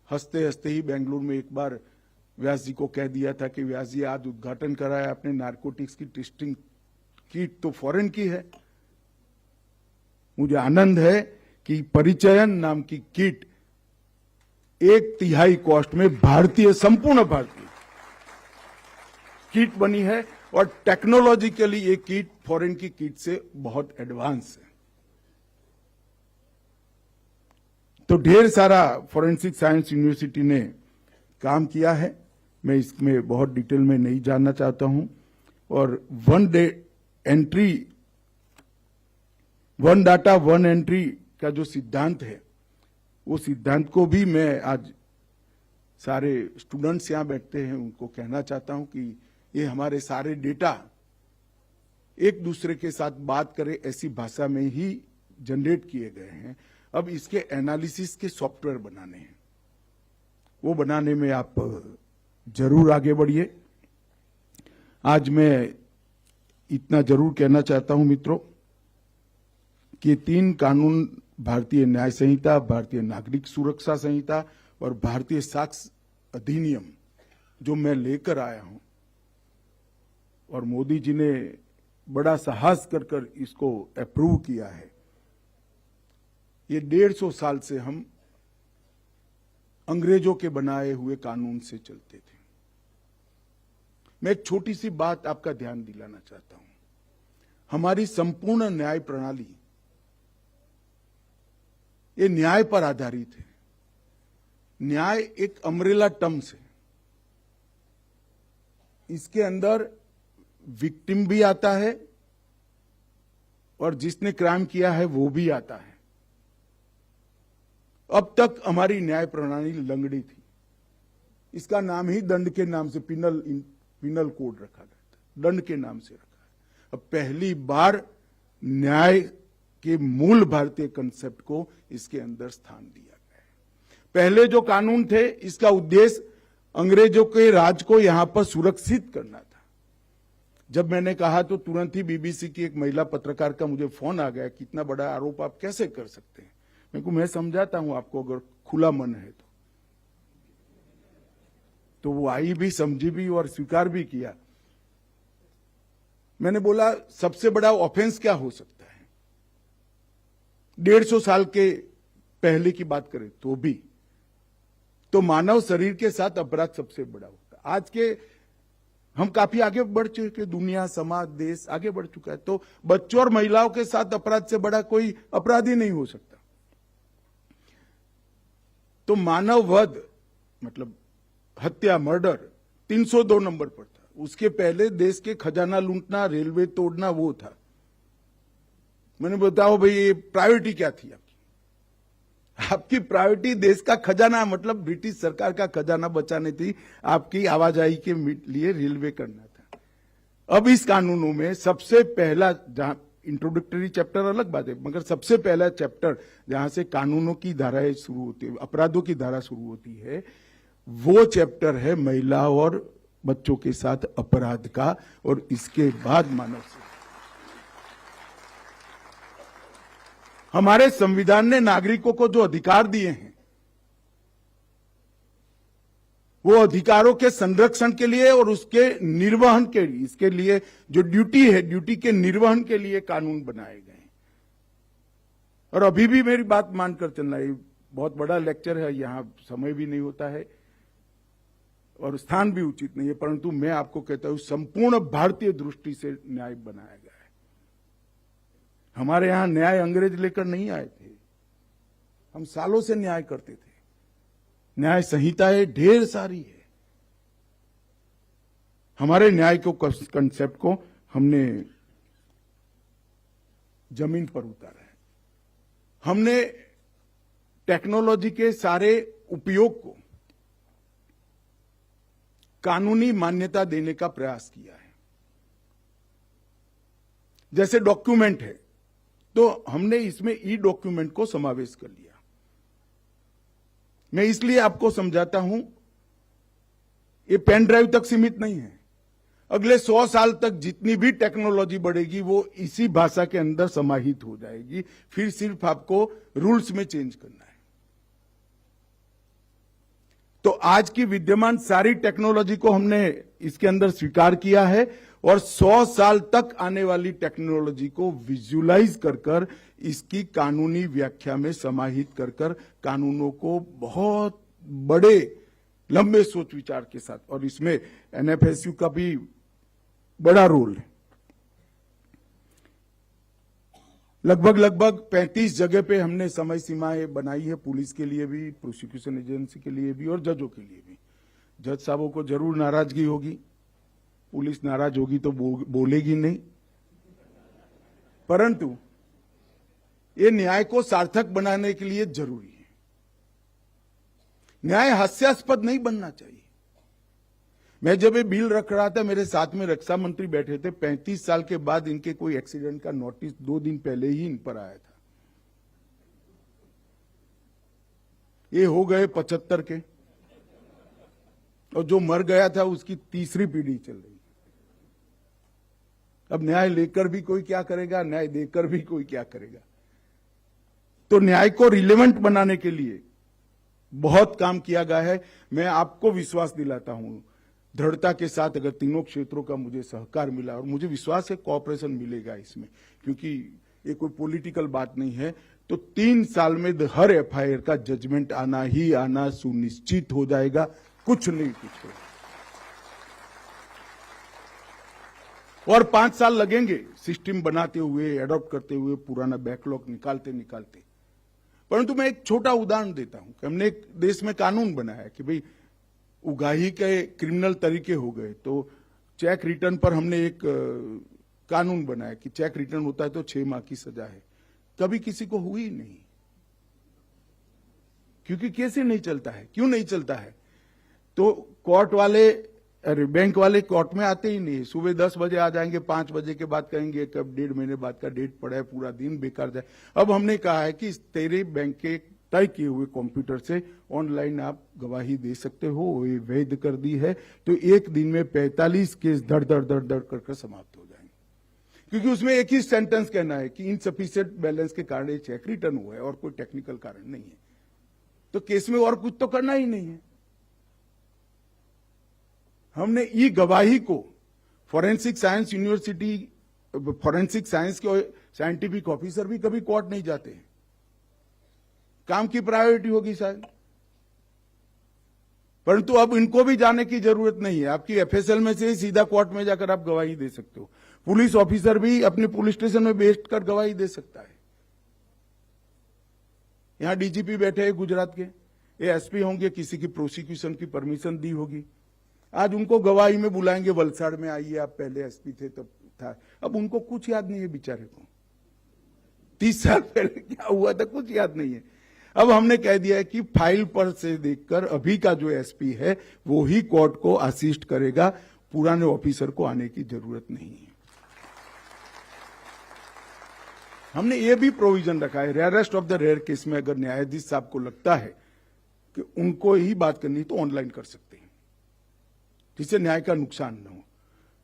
हंसते हंसते ही बेंगलुरु में एक बार व्यास जी को कह दिया था कि व्यास जी आज उद्घाटन कराया आपने नारकोटिक्स की टेस्टिंग किट तो फॉरेन की है। मुझे आनंद है कि परिचयन नाम की किट 1/3 कॉस्ट में भारतीय, संपूर्ण भारतीय किट बनी है और टेक्नोलॉजिकली ये किट फॉरेन की किट से बहुत एडवांस है। तो ढेर सारा फॉरेंसिक साइंस यूनिवर्सिटी ने काम किया है। मैं इसमें बहुत डिटेल में नहीं जानना चाहता हूं। और वन डाटा वन एंट्री का जो सिद्धांत है, वो सिद्धांत को भी मैं आज सारे स्टूडेंट्स यहां बैठते हैं उनको कहना चाहता हूं कि ये हमारे सारे डेटा एक दूसरे के साथ बात करे ऐसी भाषा में ही जनरेट किए गए हैं। अब इसके एनालिसिस के सॉफ्टवेयर बनाने हैं, वो बनाने में आप जरूर आगे बढ़िए। आज मैं इतना जरूर कहना चाहता हूं मित्रों कि 3 कानून, भारतीय न्याय संहिता, भारतीय नागरिक सुरक्षा संहिता और भारतीय साक्ष्य अधिनियम जो मैं लेकर आया हूं, और मोदी जी ने बड़ा साहस कर इसको अप्रूव किया है। ये 150 साल से हम अंग्रेजों के बनाए हुए कानून से चलते थे। मैं एक छोटी सी बात आपका ध्यान दिलाना चाहता हूं। हमारी संपूर्ण न्याय प्रणाली ये न्याय पर आधारित है। न्याय एक अम्ब्रेला टर्म्स है। इसके अंदर विक्टिम भी आता है और जिसने क्राइम किया है वो भी आता है। अब तक हमारी न्याय प्रणाली लंगड़ी थी। इसका नाम ही दंड के नाम से पिनल कोड रखा गया था, दंड के नाम से रखा है। अब पहली बार न्याय के मूल भारतीय कंसेप्ट को इसके अंदर स्थान दिया गया है। पहले जो कानून थे इसका उद्देश्य अंग्रेजों के राज को यहां पर सुरक्षित करना था। जब मैंने कहा तो तुरंत ही बीबीसी की एक महिला पत्रकार का मुझे फोन आ गया, कितना बड़ा आरोप आप कैसे कर सकते हैं। मैं समझाता हूं आपको, अगर खुला मन है तो वो आई भी, समझी भी और स्वीकार भी किया। मैंने बोला सबसे बड़ा ऑफेंस क्या हो सकता है। 150 साल के पहले की बात करें तो भी, तो मानव शरीर के साथ अपराध सबसे बड़ा होता है। आज के हम काफी आगे बढ़ चुके, दुनिया, समाज, देश आगे बढ़ चुका है। तो बच्चों और महिलाओं के साथ अपराध से बड़ा कोई अपराध ही नहीं हो सकता। तो मानव वध मतलब हत्या, मर्डर 302 नंबर पर था। उसके पहले देश के खजाना लूटना, रेलवे तोड़ना वो था। मैंने बताओ भाई ये प्रायोरिटी क्या थी आपकी प्रायोरिटी देश का खजाना, मतलब ब्रिटिश सरकार का खजाना बचाने थी। आपकी आवाजाही के लिए रेलवे करना था। अब इस कानूनों में सबसे पहला, जहां इंट्रोडक्टरी चैप्टर अलग बात है, मगर सबसे पहला चैप्टर जहां से कानूनों की धाराएं शुरू होती है, अपराधों की धारा शुरू होती है, वो चैप्टर है महिला और बच्चों के साथ अपराध का। और इसके बाद मानव से हमारे संविधान ने नागरिकों को जो अधिकार दिए हैं, वो अधिकारों के संरक्षण के लिए और उसके निर्वहन के लिए, इसके लिए जो ड्यूटी है, ड्यूटी के निर्वहन के लिए कानून बनाए गए हैं। और अभी भी मेरी बात मानकर चलना, ये बहुत बड़ा लेक्चर है, यहां समय भी नहीं होता है और स्थान भी उचित नहीं है, परंतु मैं आपको कहता हूं संपूर्ण भारतीय दृष्टि से न्याय बनाया गया है। हमारे यहां न्याय अंग्रेज लेकर नहीं आए थे, हम सालों से न्याय करते थे। न्याय संहिताएं ढेर सारी है। हमारे न्याय को कंसेप्ट को हमने जमीन पर उतारा है। हमने टेक्नोलॉजी के सारे उपयोग को कानूनी मान्यता देने का प्रयास किया है। जैसे डॉक्यूमेंट है तो हमने इसमें ई डॉक्यूमेंट को समावेश कर लिया। मैं इसलिए आपको समझाता हूं, ये पेन ड्राइव तक सीमित नहीं है। अगले 100 साल तक जितनी भी टेक्नोलॉजी बढ़ेगी वो इसी भाषा के अंदर समाहित हो जाएगी। फिर सिर्फ आपको रूल्स में चेंज करना है। तो आज की विद्यमान सारी टेक्नोलॉजी को हमने इसके अंदर स्वीकार किया है और 100 साल तक आने वाली टेक्नोलॉजी को विजुलाइज कर कर इसकी कानूनी व्याख्या में समाहित कर कर कानूनों को बहुत बड़े लंबे सोच विचार के साथ, और इसमें एनएफएसयू का भी बड़ा रोल है। लगभग 35 जगह पे हमने समय सीमाएं बनाई है, पुलिस के लिए भी, प्रोसिक्यूशन एजेंसी के लिए भी और जजों के लिए भी। जज साहबों को जरूर नाराजगी होगी, पुलिस नाराज होगी तो बोलेगी नहीं, परंतु ये न्याय को सार्थक बनाने के लिए जरूरी है। न्याय हास्यास्पद नहीं बनना चाहिए। मैं जब ये बिल रख रहा था, मेरे साथ में रक्षा मंत्री बैठे थे। 35 साल के बाद इनके कोई एक्सीडेंट का नोटिस 2 दिन पहले ही इन पर आया था। ये हो गए 75 के, और जो मर गया था उसकी तीसरी पीढ़ी चल रही। अब न्याय लेकर भी कोई क्या करेगा, न्याय देकर भी कोई क्या करेगा। तो न्याय को रिलेवेंट बनाने के लिए बहुत काम किया गया है। मैं आपको विश्वास दिलाता हूं, दृढ़ता के साथ, अगर तीनों क्षेत्रों का मुझे सहकार मिला, और मुझे विश्वास है कोऑपरेशन मिलेगा इसमें, क्योंकि ये कोई पॉलिटिकल बात नहीं है, तो 3 साल में हर एफआईआर का जजमेंट आना ही आना सुनिश्चित हो जाएगा। कुछ नहीं कुछ हो। और 5 साल लगेंगे सिस्टम बनाते हुए, एडॉप्ट करते हुए, पुराना बैकलॉग निकालते। परंतु मैं एक छोटा उदाहरण देता हूं कि हमने एक देश में कानून बनाया कि भाई उगाही के क्रिमिनल तरीके हो गए, तो चेक रिटर्न पर हमने एक कानून बनाया कि चेक रिटर्न होता है तो 6 माह की सजा है। कभी किसी को हुई नहीं, क्योंकि कैसे नहीं चलता है, क्यों नहीं चलता है? तो कोर्ट वाले, अरे बैंक वाले कोर्ट में आते ही नहीं। सुबह 10 बजे आ जाएंगे, 5 बजे के बाद कहेंगे कब 1.5 महीने बाद का डेट पड़ा है, पूरा दिन बेकार जाए। अब हमने कहा है कि तेरे बैंक के तय किए हुए कंप्यूटर से ऑनलाइन आप गवाही दे सकते हो, ये वैध कर दी है। तो एक दिन में 45 केस धड़ कर समाप्त हो जाएंगे, क्योंकि उसमें एक ही सेंटेंस कहना है कि इनसफिशिएंट बैलेंस के कारण ये चेक रिटर्न हुआ है और कोई टेक्निकल कारण नहीं है। तो केस में और कुछ तो करना ही नहीं है। हमने ई गवाही को forensic science university, forensic science के साइंटिफिक ऑफिसर भी कभी कोर्ट नहीं जाते हैं। काम की प्रायोरिटी होगी शायद, परंतु अब इनको भी जाने की जरूरत नहीं है। आपकी एफएसएल में से ही सीधा कोर्ट में जाकर आप गवाही दे सकते हो। पुलिस ऑफिसर भी अपने पुलिस स्टेशन में बैठकर गवाही दे सकता है। यहां डीजीपी बैठे हैं गुजरात के, ये एसपी होंगे, किसी की प्रोसिक्यूशन की परमिशन दी होगी, आज उनको गवाही में बुलाएंगे, वलसाड़ में आइए, आप पहले एसपी थे तब था। अब उनको कुछ याद नहीं है बेचारे को, 30 साल पहले क्या हुआ था कुछ याद नहीं है। अब हमने कह दिया है कि फाइल पर से देखकर अभी का जो एसपी है वो ही कोर्ट को असिस्ट करेगा, पुराने ऑफिसर को आने की जरूरत नहीं है। हमने ये भी प्रोविजन रखा है, rarest of the rare case में अगर न्यायाधीश साहब को लगता है कि उनको ही बात करनी तो ऑनलाइन कर सकते हैं, जिससे न्याय का नुकसान न हो,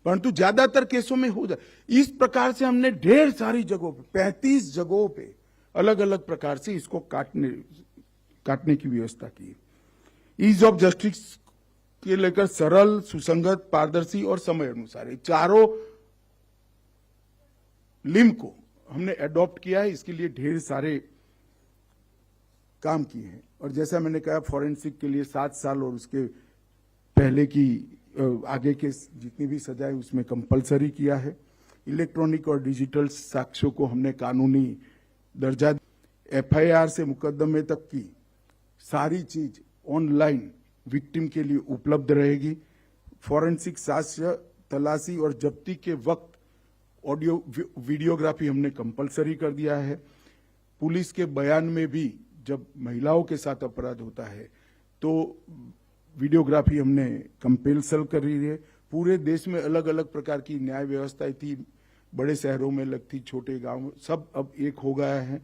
परंतु ज्यादातर केसों में हो जाए। इस प्रकार से हमने ढेर सारी जगहों पे, 35 जगहों पे अलग अलग प्रकार से इसको काटने की व्यवस्था की। ईज ऑफ जस्टिस के लेकर सरल, सुसंगत, पारदर्शी और समय अनुसार, ये चारों लिम को हमने एडॉप्ट किया है। इसके लिए ढेर सारे काम किए हैं। और जैसा मैंने कहा, फॉरेंसिक के लिए 7 साल और उसके पहले की आगे के जितनी भी सजाएं उसमें कंपलसरी किया है। इलेक्ट्रॉनिक और डिजिटल साक्ष्यों को हमने कानूनी दर्जा, एफआईआर से मुकदमे तक की सारी चीज ऑनलाइन विक्टिम के लिए उपलब्ध रहेगी। फॉरेंसिक साक्ष्य तलाशी और जब्ती के वक्त ऑडियो वीडियोग्राफी हमने कंपलसरी कर दिया है। पुलिस के बयान में भी जब महिलाओं के साथ अपराध होता है तो वीडियोग्राफी हमने कंपल्सल कर रही है। पूरे देश में अलग अलग प्रकार की न्याय व्यवस्थाएं थी, बड़े शहरों में लगती, छोटे गांव, सब अब एक हो गया है।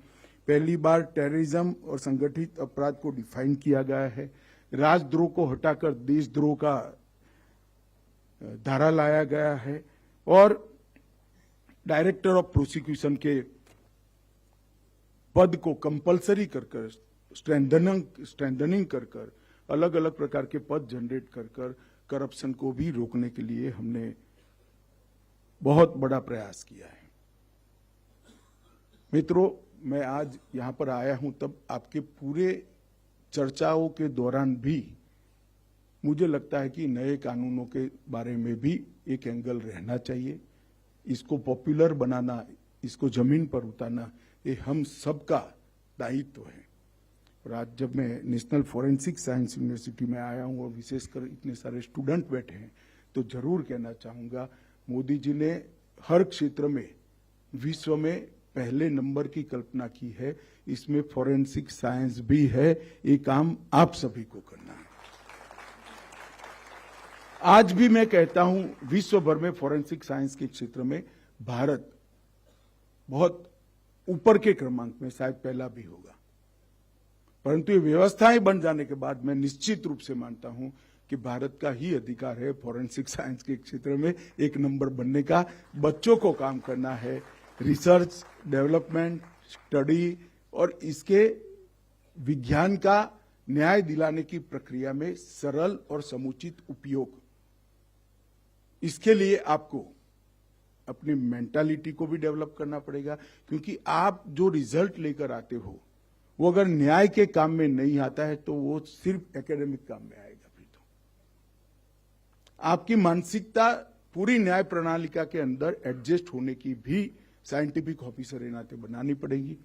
पहली बार टेररिज्म और संगठित अपराध को डिफाइन किया गया है। राजद्रोह को हटाकर देशद्रोह का धारा लाया गया है और डायरेक्टर ऑफ प्रोसिक्यूशन के पद को कंपलसरी कर स्ट्रेंथनिंग कर अलग अलग प्रकार के पद जनरेट कर करप्शन को भी रोकने के लिए हमने बहुत बड़ा प्रयास किया है। मित्रों, मैं आज यहां पर आया हूं तब आपके पूरे चर्चाओं के दौरान भी मुझे लगता है कि नए कानूनों के बारे में भी एक एंगल रहना चाहिए। इसको पॉपुलर बनाना, इसको जमीन पर उतारना, ये हम सबका दायित्व है। और आज जब मैं नेशनल फॉरेंसिक साइंस यूनिवर्सिटी में आया हूं और विशेषकर इतने सारे स्टूडेंट बैठे हैं, तो जरूर कहना चाहूंगा, मोदी जी ने हर क्षेत्र में विश्व में पहले नंबर की कल्पना की है, इसमें फॉरेंसिक साइंस भी है। ये काम आप सभी को करना है। आज भी मैं कहता हूं, विश्व भर में फॉरेंसिक साइंस के क्षेत्र में भारत बहुत ऊपर के क्रमांक में शायद पहला भी होगा, परंतु ये व्यवस्थाएं बन जाने के बाद मैं निश्चित रूप से मानता हूं कि भारत का ही अधिकार है फॉरेंसिक साइंस के क्षेत्र में एक नंबर बनने का। बच्चों को काम करना है, रिसर्च, डेवलपमेंट, स्टडी और इसके विज्ञान का न्याय दिलाने की प्रक्रिया में सरल और समुचित उपयोग। इसके लिए आपको अपनी मेंटालिटी को भी डेवलप करना पड़ेगा, क्योंकि आप जो रिजल्ट लेकर आते हो वो अगर न्याय के काम में नहीं आता है तो वो सिर्फ एकेडमिक काम में आएगा। फिर तो आपकी मानसिकता पूरी न्याय प्रणालिका के अंदर एडजस्ट होने की भी साइंटिफिक ऑफिसर के नाते बनानी पड़ेगी।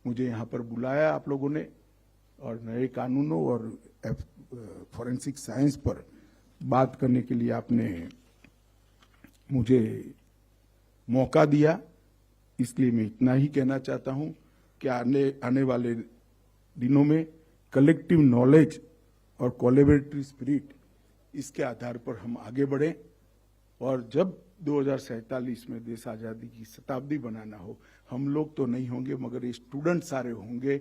मुझे यहां पर बुलाया आप लोगों ने और नए कानूनों और फॉरेंसिक साइंस पर बात करने के लिए आपने मुझे मौका दिया। इसलिए मैं इतना ही कहना चाहता हूं कि आने वाले दिनों में कलेक्टिव नॉलेज और कोलैबोरेटरी स्पिरिट, इसके आधार पर हम आगे बढ़ें और जब 2047 में देश आजादी की शताब्दी बनाना हो, हम लोग तो नहीं होंगे मगर ये स्टूडेंट सारे होंगे,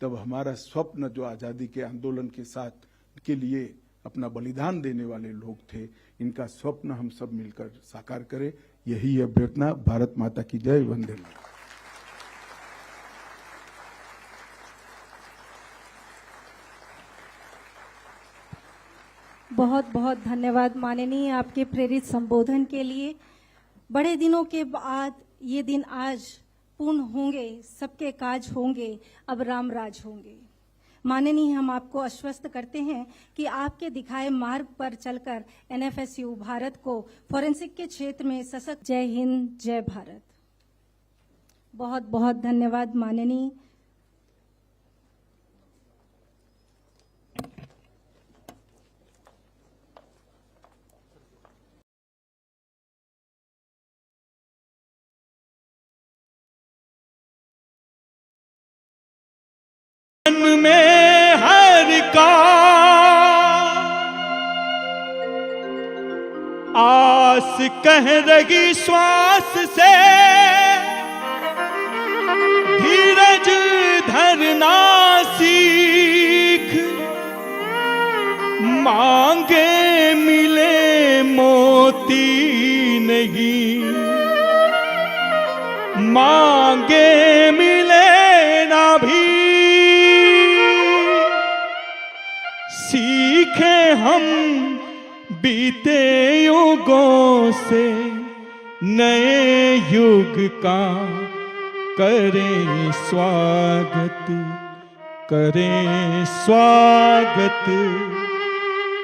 तब हमारा स्वप्न जो आजादी के आंदोलन के साथ के लिए अपना बलिदान देने वाले लोग थे, इनका स्वप्न हम सब मिलकर साकार करें। यही अभ्यर्थना। भारत माता की जय। वंदे मातरम।
बहुत बहुत धन्यवाद माननीय, आपके प्रेरित संबोधन के लिए। बड़े दिनों के बाद ये दिन आज पूर्ण होंगे, सबके काज होंगे, अब राम राज होंगे। माननीय, हम आपको आश्वस्त करते हैं कि आपके दिखाए मार्ग पर चलकर एनएफएसयू भारत को फॉरेंसिक के क्षेत्र में सशक्त। जय हिंद, जय भारत। बहुत बहुत धन्यवाद माननीय।
में हर का आस कह रही श्वास से, धीरज धरना सीख, मांगे मिले मोती नहीं, मांगे मिले ना भी, सीखे हम बीते युगों से, नए युग का करें स्वागत, करें स्वागत,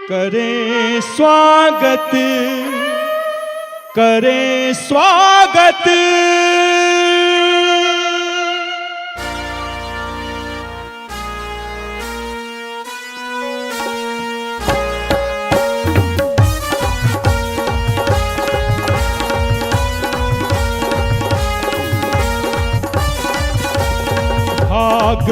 करें स्वागत, करें स्वागत। भाग